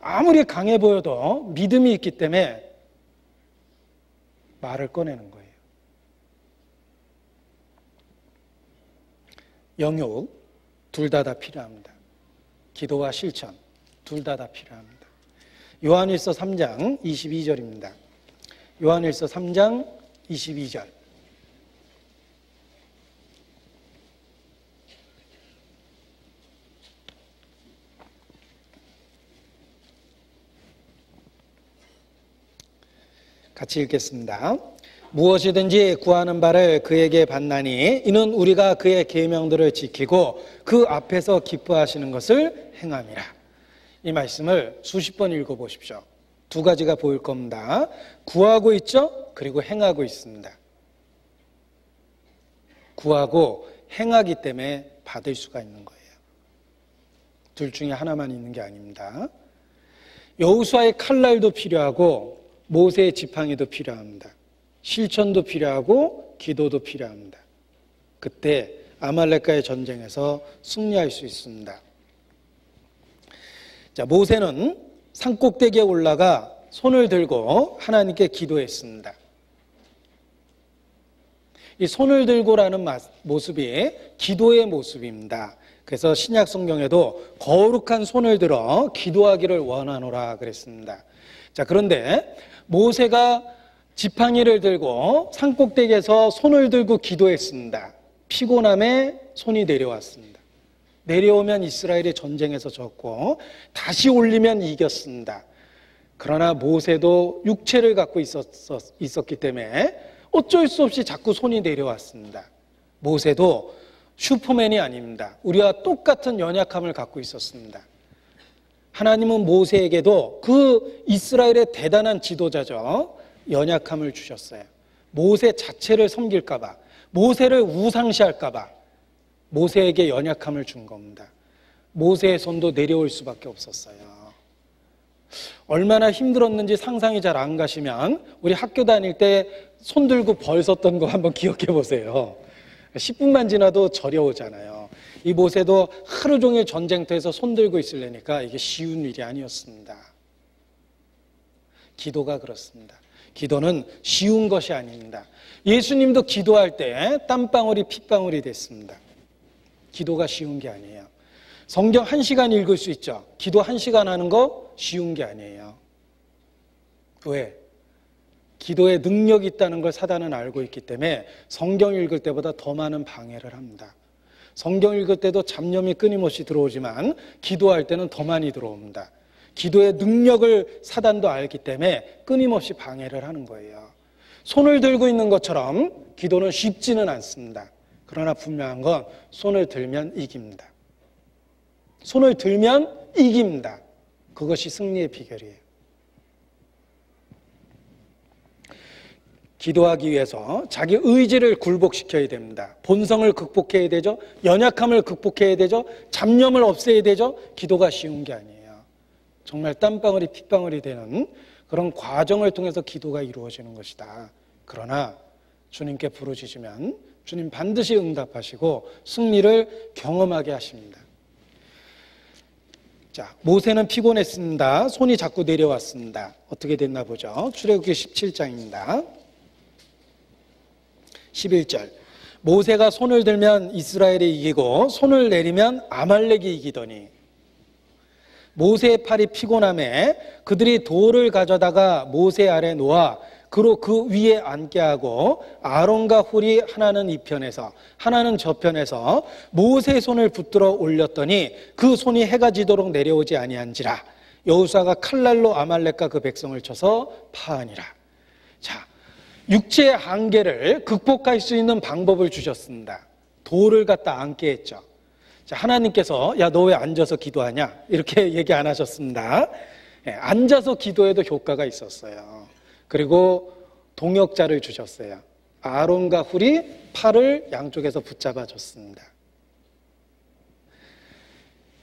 아무리 강해 보여도 믿음이 있기 때문에 말을 꺼내는 거예요. 영육 둘 다 필요합니다. 기도와 실천 둘 다 필요합니다. 요한일서 3장 22절입니다. 요한일서 3장 22절. 같이 읽겠습니다. 무엇이든지 구하는 바를 그에게 받나니 이는 우리가 그의 계명들을 지키고 그 앞에서 기뻐하시는 것을 행함이라. 이 말씀을 수십 번 읽어보십시오. 두 가지가 보일 겁니다. 구하고 있죠? 그리고 행하고 있습니다. 구하고 행하기 때문에 받을 수가 있는 거예요. 둘 중에 하나만 있는 게 아닙니다. 여호수아의 칼날도 필요하고 모세의 지팡이도 필요합니다. 실천도 필요하고 기도도 필요합니다. 그때 아말렉과의 전쟁에서 승리할 수 있습니다. 자, 모세는 산꼭대기에 올라가 손을 들고 하나님께 기도했습니다. 이 손을 들고라는 모습이 기도의 모습입니다. 그래서 신약 성경에도 거룩한 손을 들어 기도하기를 원하노라 그랬습니다. 자, 그런데 모세가 지팡이를 들고 산꼭대기에서 손을 들고 기도했습니다. 피곤함에 손이 내려왔습니다. 내려오면 이스라엘이 전쟁에서 졌고 다시 올리면 이겼습니다. 그러나 모세도 육체를 갖고 있었기 때문에 어쩔 수 없이 자꾸 손이 내려왔습니다. 모세도 슈퍼맨이 아닙니다. 우리와 똑같은 연약함을 갖고 있었습니다. 하나님은 모세에게도 그 이스라엘의 대단한 지도자죠. 연약함을 주셨어요. 모세 자체를 섬길까 봐, 모세를 우상시할까 봐 모세에게 연약함을 준 겁니다. 모세의 손도 내려올 수밖에 없었어요. 얼마나 힘들었는지 상상이 잘 안 가시면 우리 학교 다닐 때 손 들고 벌 섰던 거 한번 기억해 보세요. 10분만 지나도 저려오잖아요. 이 모세도 하루 종일 전쟁터에서 손 들고 있으려니까 이게 쉬운 일이 아니었습니다. 기도가 그렇습니다. 기도는 쉬운 것이 아닙니다. 예수님도 기도할 때 땀방울이 핏방울이 됐습니다. 기도가 쉬운 게 아니에요. 성경 1시간 읽을 수 있죠. 기도 1시간 하는 거 쉬운 게 아니에요. 왜? 기도에 능력이 있다는 걸 사단은 알고 있기 때문에 성경 읽을 때보다 더 많은 방해를 합니다. 성경 읽을 때도 잡념이 끊임없이 들어오지만 기도할 때는 더 많이 들어옵니다. 기도의 능력을 사단도 알기 때문에 끊임없이 방해를 하는 거예요. 손을 들고 있는 것처럼 기도는 쉽지는 않습니다. 그러나 분명한 건 손을 들면 이깁니다. 손을 들면 이깁니다. 그것이 승리의 비결이에요. 기도하기 위해서 자기 의지를 굴복시켜야 됩니다. 본성을 극복해야 되죠. 연약함을 극복해야 되죠. 잡념을 없애야 되죠. 기도가 쉬운 게 아니에요. 정말 땀방울이 핏방울이 되는 그런 과정을 통해서 기도가 이루어지는 것이다. 그러나 주님께 부르짖으면 주님 반드시 응답하시고 승리를 경험하게 하십니다. 자, 모세는 피곤했습니다. 손이 자꾸 내려왔습니다. 어떻게 됐나 보죠. 출애굽기 17장입니다. 11절. 모세가 손을 들면 이스라엘이 이기고 손을 내리면 아말렉이 이기더니 모세의 팔이 피곤함에 그들이 돌을 가져다가 모세 아래 놓아 그로 그 위에 앉게 하고 아론과 훌이 하나는 이 편에서 하나는 저 편에서 모세의 손을 붙들어 올렸더니 그 손이 해가 지도록 내려오지 아니한지라. 여호수아가 칼날로 아말렉과 그 백성을 쳐서 파하니라. 자, 육체의 한계를 극복할 수 있는 방법을 주셨습니다. 돌을 갖다 앉게 했죠. 자, 하나님께서 야, 너 왜 앉아서 기도하냐? 이렇게 얘기 안 하셨습니다. 앉아서 기도해도 효과가 있었어요. 그리고 동역자를 주셨어요. 아론과 훌이 팔을 양쪽에서 붙잡아 줬습니다.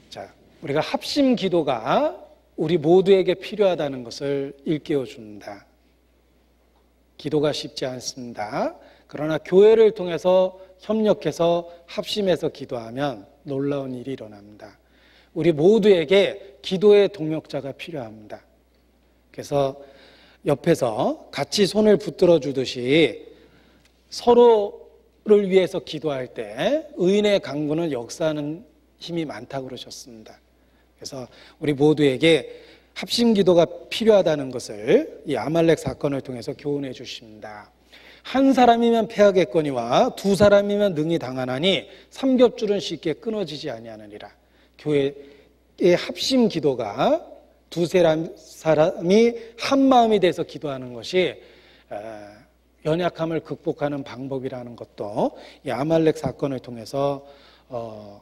자, 우리가 합심 기도가 우리 모두에게 필요하다는 것을 일깨워 줍니다. 기도가 쉽지 않습니다. 그러나 교회를 통해서 협력해서 합심해서 기도하면 놀라운 일이 일어납니다. 우리 모두에게 기도의 동역자가 필요합니다. 그래서 옆에서 같이 손을 붙들어 주듯이 서로를 위해서 기도할 때 의인의 강구는 역사하는 힘이 많다고 그러셨습니다. 그래서 우리 모두에게 합심 기도가 필요하다는 것을 이 아말렉 사건을 통해서 교훈해 주십니다. 한 사람이면 패하겠거니와 두 사람이면 능히 당하나니 삼겹줄은 쉽게 끊어지지 아니하느니라. 교회의 합심 기도가 두세 사람이 한 마음이 돼서 기도하는 것이 연약함을 극복하는 방법이라는 것도 이 아말렉 사건을 통해서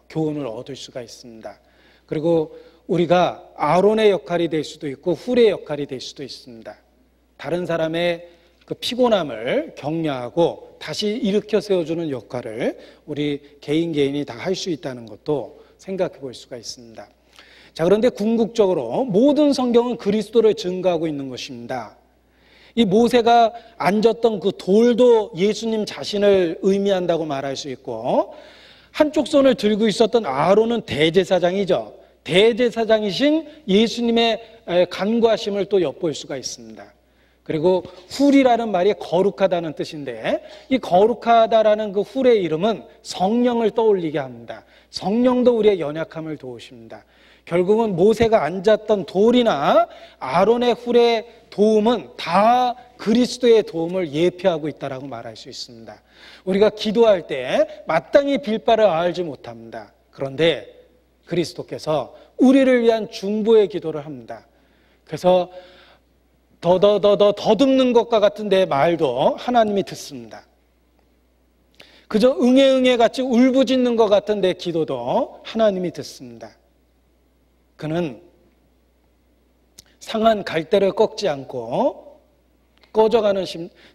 교훈을 얻을 수가 있습니다. 그리고 우리가 아론의 역할이 될 수도 있고 훌의 역할이 될 수도 있습니다. 다른 사람의 그 피곤함을 격려하고 다시 일으켜 세워주는 역할을 우리 개인이 다 할 수 있다는 것도 생각해 볼 수가 있습니다. 자, 그런데 궁극적으로 모든 성경은 그리스도를 증거하고 있는 것입니다. 이 모세가 앉았던 그 돌도 예수님 자신을 의미한다고 말할 수 있고, 한쪽 손을 들고 있었던 아론은 대제사장이죠. 대제사장이신 예수님의 간구하심을 또 엿볼 수가 있습니다. 그리고 훌이라는 말이 거룩하다는 뜻인데, 이 거룩하다라는 그 훌의 이름은 성령을 떠올리게 합니다. 성령도 우리의 연약함을 도우십니다. 결국은 모세가 앉았던 돌이나 아론의 훌의 도움은 다 그리스도의 도움을 예표하고 있다라고 말할 수 있습니다. 우리가 기도할 때 마땅히 빌바를 알지 못합니다. 그런데 그리스도께서 우리를 위한 중보의 기도를 합니다. 그래서 더듬는 것과 같은 내 말도 하나님이 듣습니다. 그저 응애 같이 울부짖는 것 같은 내 기도도 하나님이 듣습니다. 그는 상한 갈대를 꺾지 않고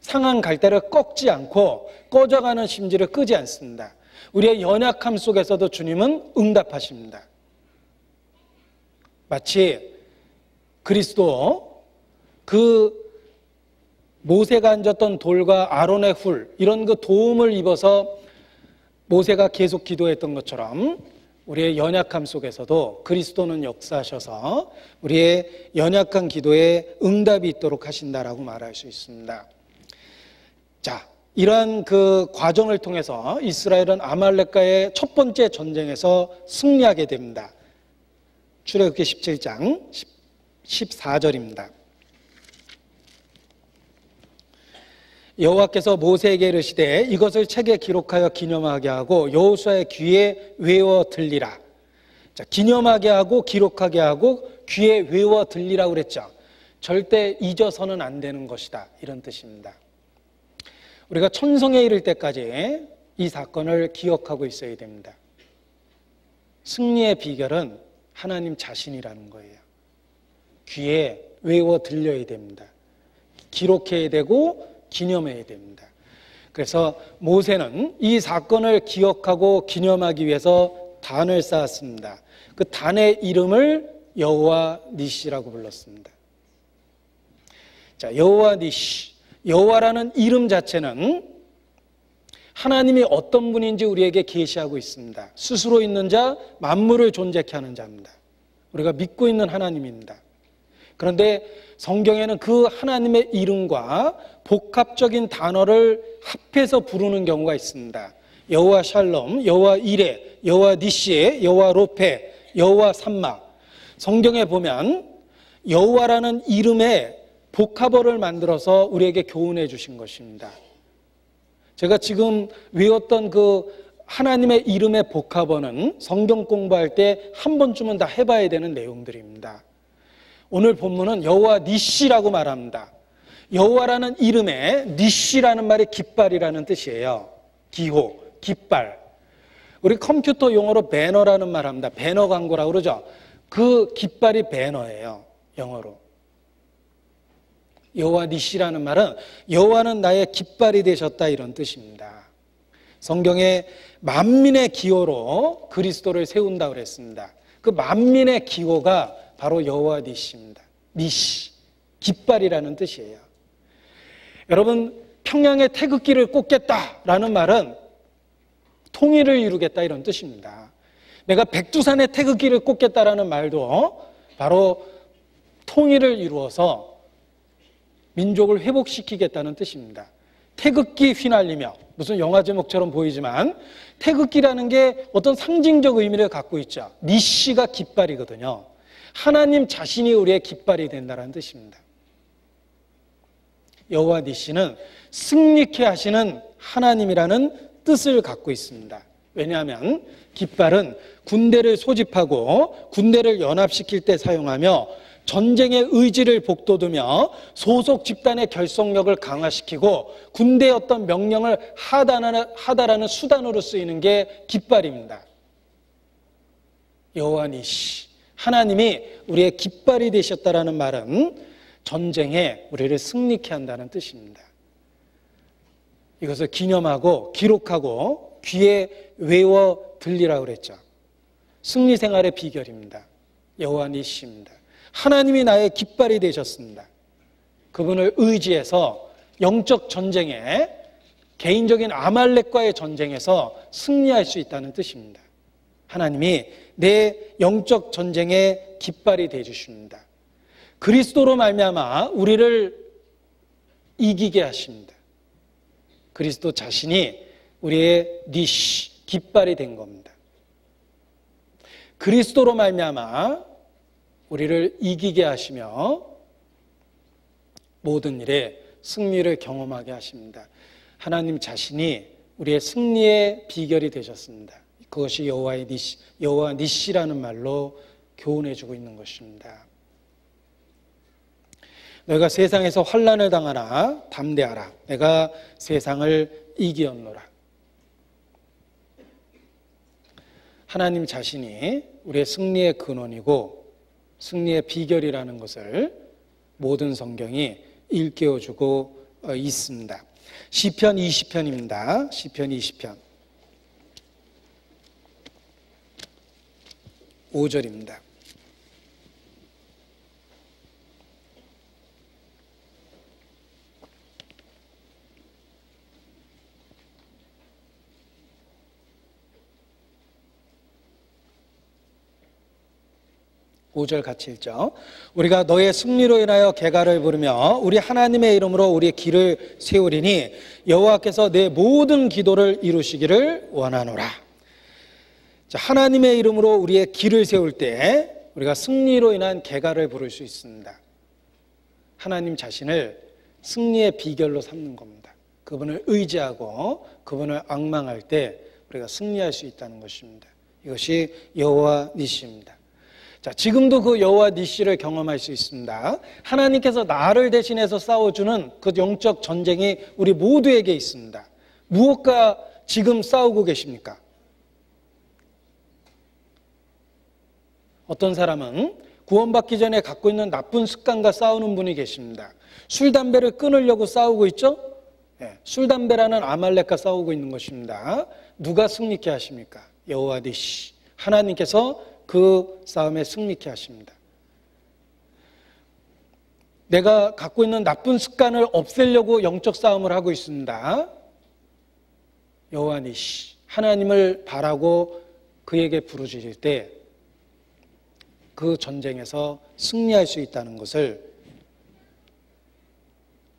상한 갈대를 꺾지 않고 꺼져가는 심지를 끄지 않습니다. 우리의 연약함 속에서도 주님은 응답하십니다. 마치 그리스도 그 모세가 앉았던 돌과 아론의 훌, 이런 그 도움을 입어서 모세가 계속 기도했던 것처럼 우리의 연약함 속에서도 그리스도는 역사하셔서 우리의 연약한 기도에 응답이 있도록 하신다라고 말할 수 있습니다. 자, 이러한 그 과정을 통해서 이스라엘은 아말렉과의 첫 번째 전쟁에서 승리하게 됩니다. 출애굽기 17장 14절입니다. 여호와께서 모세에게 이르시되 이것을 책에 기록하여 기념하게 하고 여호수아의 귀에 외워 들리라. 자, 기념하게 하고 기록하게 하고 귀에 외워 들리라고 그랬죠. 절대 잊어서는 안 되는 것이다, 이런 뜻입니다. 우리가 천성에 이를 때까지 이 사건을 기억하고 있어야 됩니다. 승리의 비결은 하나님 자신이라는 거예요. 귀에 외워 들려야 됩니다. 기록해야 되고 기념해야 됩니다. 그래서 모세는 이 사건을 기억하고 기념하기 위해서 단을 쌓았습니다. 그 단의 이름을 여호와 니시라고 불렀습니다. 자, 여호와 니시, 여호와라는 이름 자체는 하나님이 어떤 분인지 우리에게 계시하고 있습니다. 스스로 있는 자, 만물을 존재케 하는 자입니다. 우리가 믿고 있는 하나님입니다. 그런데 성경에는 그 하나님의 이름과 복합적인 단어를 합해서 부르는 경우가 있습니다. 여호와 샬롬, 여호와 이레, 여호와 니시, 여호와 로페, 여호와 삼마. 성경에 보면 여호와라는 이름의 복합어를 만들어서 우리에게 교훈해 주신 것입니다. 제가 지금 외웠던 그 하나님의 이름의 복합어는 성경 공부할 때 한 번쯤은 다 해봐야 되는 내용들입니다. 오늘 본문은 여호와 니시라고 말합니다. 여호와라는 이름에 니시라는 말이 깃발이라는 뜻이에요. 기호, 깃발. 우리 컴퓨터 용어로 배너라는 말 합니다. 배너 광고라고 그러죠. 그 깃발이 배너예요, 영어로. 여호와 니시라는 말은 여호와는 나의 깃발이 되셨다, 이런 뜻입니다. 성경에 만민의 기호로 그리스도를 세운다고 그랬습니다. 그 만민의 기호가 바로 여호와 니시입니다. 니시, 깃발이라는 뜻이에요. 여러분, 평양의 태극기를 꽂겠다라는 말은 통일을 이루겠다 이런 뜻입니다. 내가 백두산의 태극기를 꽂겠다라는 말도 바로 통일을 이루어서 민족을 회복시키겠다는 뜻입니다. 태극기 휘날리며, 무슨 영화 제목처럼 보이지만 태극기라는 게 어떤 상징적 의미를 갖고 있죠. 니시가 깃발이거든요. 하나님 자신이 우리의 깃발이 된다는 뜻입니다. 여호와 니시는 승리케 하시는 하나님이라는 뜻을 갖고 있습니다. 왜냐하면 깃발은 군대를 소집하고 군대를 연합시킬 때 사용하며 전쟁의 의지를 북돋우며 소속 집단의 결속력을 강화시키고 군대의 어떤 명령을 하다라는 수단으로 쓰이는 게 깃발입니다. 여호와 니시, 하나님이 우리의 깃발이 되셨다라는 말은 전쟁에 우리를 승리케 한다는 뜻입니다. 이것을 기념하고 기록하고 귀에 외워 들리라고 그랬죠. 승리 생활의 비결입니다. 여호와 니시입니다. 하나님이 나의 깃발이 되셨습니다. 그분을 의지해서 영적 전쟁에, 개인적인 아말렉과의 전쟁에서 승리할 수 있다는 뜻입니다. 하나님이 내 영적 전쟁의 깃발이 되어 주십니다. 그리스도로 말미암아 우리를 이기게 하십니다. 그리스도 자신이 우리의 니시, 깃발이 된 겁니다. 그리스도로 말미암아 우리를 이기게 하시며 모든 일에 승리를 경험하게 하십니다. 하나님 자신이 우리의 승리의 비결이 되셨습니다. 그것이 여호와 니시라는 말로 교훈해주고 있는 것입니다. 너희가 세상에서 환난을 당하나 담대하라. 내가 세상을 이기었노라. 하나님 자신이 우리의 승리의 근원이고 승리의 비결이라는 것을 모든 성경이 일깨워주고 있습니다. 시편 20편입니다. 시편 20편 5절입니다. 오절 같이 읽죠. 우리가 너의 승리로 인하여 개가를 부르며 우리 하나님의 이름으로 우리의 길을 세우리니 여호와께서 내 모든 기도를 이루시기를 원하노라. 자, 하나님의 이름으로 우리의 길을 세울 때 우리가 승리로 인한 개가를 부를 수 있습니다. 하나님 자신을 승리의 비결로 삼는 겁니다. 그분을 의지하고 그분을 앙망할 때 우리가 승리할 수 있다는 것입니다. 이것이 여호와 니시입니다. 자, 지금도 그 여호와 니시를 경험할 수 있습니다. 하나님께서 나를 대신해서 싸워주는 그 영적 전쟁이 우리 모두에게 있습니다. 무엇과 지금 싸우고 계십니까? 어떤 사람은 구원받기 전에 갖고 있는 나쁜 습관과 싸우는 분이 계십니다. 술, 담배를 끊으려고 싸우고 있죠? 네, 술, 담배라는 아말렉과 싸우고 있는 것입니다. 누가 승리케 하십니까? 여호와 니시, 하나님께서 그 싸움에 승리케 하십니다. 내가 갖고 있는 나쁜 습관을 없애려고 영적 싸움을 하고 있습니다. 여호와 니시, 하나님을 바라고 그에게 부르짖을 때 그 전쟁에서 승리할 수 있다는 것을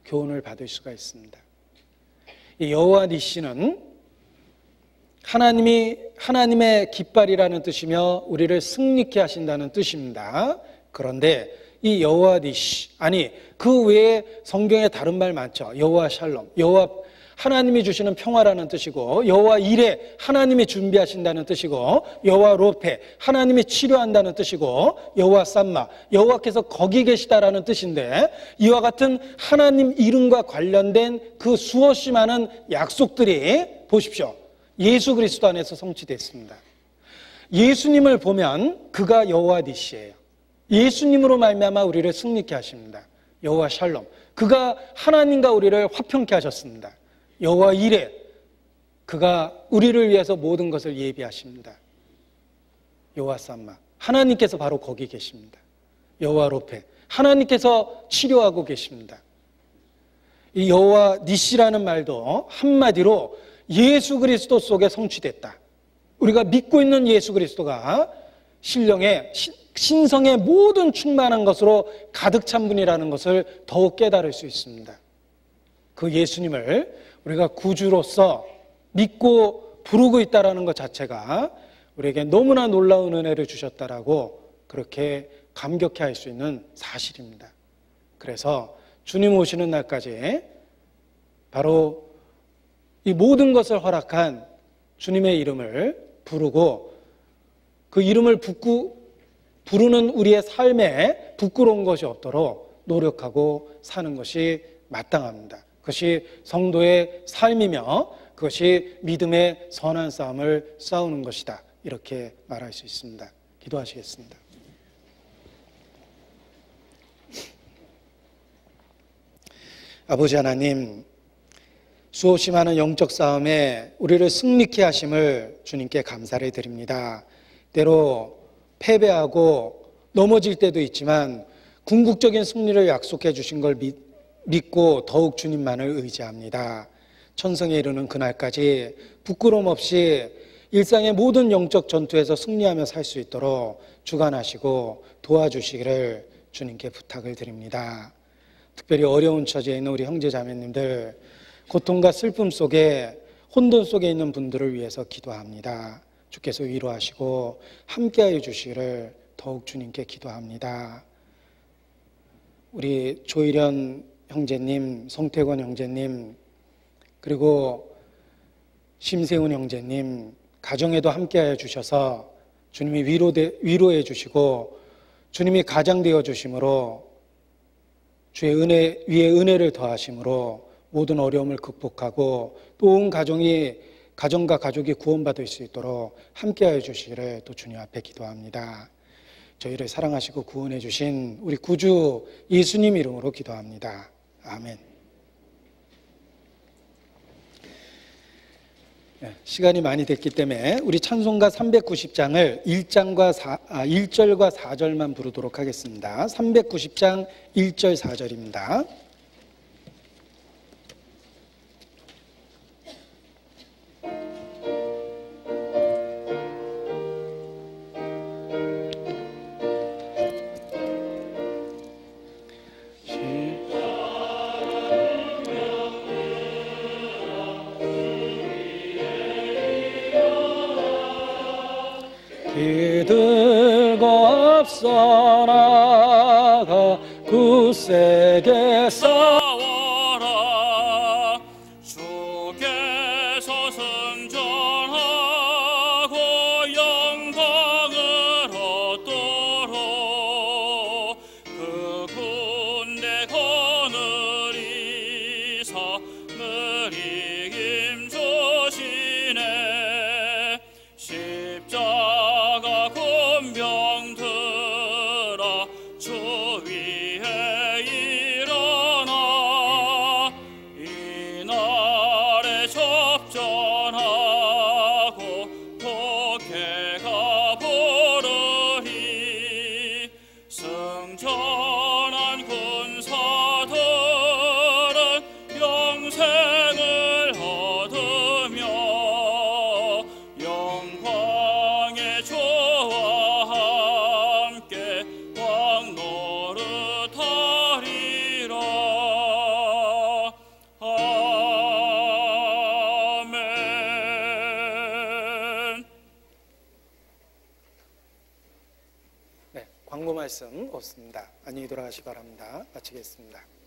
교훈을 받을 수가 있습니다. 이 여호와 니시는 하나님의 깃발이라는 뜻이며 우리를 승리케 하신다는 뜻입니다. 그런데 이 여호와 니시, 아니 그 외에 성경에 다른 말 많죠. 여호와 샬롬, 하나님이 주시는 평화라는 뜻이고, 여호와 이레, 하나님이 준비하신다는 뜻이고, 여호와 로페, 하나님이 치료한다는 뜻이고, 여호와 삼마, 여호와께서 거기 계시다라는 뜻인데, 이와 같은 하나님 이름과 관련된 그 수없이 많은 약속들이 보십시오, 예수 그리스도 안에서 성취됐습니다. 예수님을 보면 그가 여호와 니시예요. 예수님으로 말미암아 우리를 승리케 하십니다. 여호와 샬롬, 그가 하나님과 우리를 화평케 하셨습니다. 여호와 이레, 그가 우리를 위해서 모든 것을 예비하십니다. 여호와 삼마, 하나님께서 바로 거기 계십니다. 여호와 로페, 하나님께서 치료하고 계십니다. 이 여호와 니시라는 말도 한마디로 예수 그리스도 속에 성취됐다. 우리가 믿고 있는 예수 그리스도가 신령의 신성의 모든 충만한 것으로 가득 찬 분이라는 것을 더욱 깨달을 수 있습니다. 그 예수님을 우리가 구주로서 믿고 부르고 있다는 것 자체가 우리에게 너무나 놀라운 은혜를 주셨다라고 그렇게 감격해 할 수 있는 사실입니다. 그래서 주님 오시는 날까지 바로 이 모든 것을 허락한 주님의 이름을 부르고 그 이름을 부르는 우리의 삶에 부끄러운 것이 없도록 노력하고 사는 것이 마땅합니다. 그것이 성도의 삶이며 그것이 믿음의 선한 싸움을 싸우는 것이다. 이렇게 말할 수 있습니다. 기도하시겠습니다. 아버지 하나님, 수없이 많은 영적 싸움에 우리를 승리케 하심을 주님께 감사를 드립니다. 때로 패배하고 넘어질 때도 있지만 궁극적인 승리를 약속해 주신 걸 믿고 더욱 주님만을 의지합니다. 천성에 이르는 그날까지 부끄러움 없이 일상의 모든 영적 전투에서 승리하며 살 수 있도록 주관하시고 도와주시기를 주님께 부탁을 드립니다. 특별히 어려운 처지에 있는 우리 형제 자매님들, 고통과 슬픔 속에 혼돈 속에 있는 분들을 위해서 기도합니다. 주께서 위로하시고 함께하여 주시기를 더욱 주님께 기도합니다. 우리 조일현 형제님, 성태권 형제님, 그리고 심세훈 형제님 가정에도 함께하여 주셔서 주님이 위로해 주시고 주님이 가장 되어 주심으로 주의 은혜 위에 은혜를 더하심으로 모든 어려움을 극복하고 또 온 가정과 가족이 구원받을 수 있도록 함께하여 주시기를 또 주님 앞에 기도합니다. 저희를 사랑하시고 구원해 주신 우리 구주 예수님 이름으로 기도합니다. 아멘. 시간이 많이 됐기 때문에 우리 찬송가 390장을 1절과 4절만 부르도록 하겠습니다. 390장 1절 4절입니다. 기들고 앞서 나가 굳세게 싸워라. 주께서 승전하고 영광을 얻도록 그 군대 거느리사 늘 이김조시네. 십자가 군병들아 주 위에 일어나 이날에 접전하고 복해가 부르리. 승천한 군사들은 영생을 얻으며 영광의 주와 함께 왕 노릇하리라. 아멘. 광고 말씀 없습니다. 안녕히 돌아가시 바랍니다. 마치겠습니다.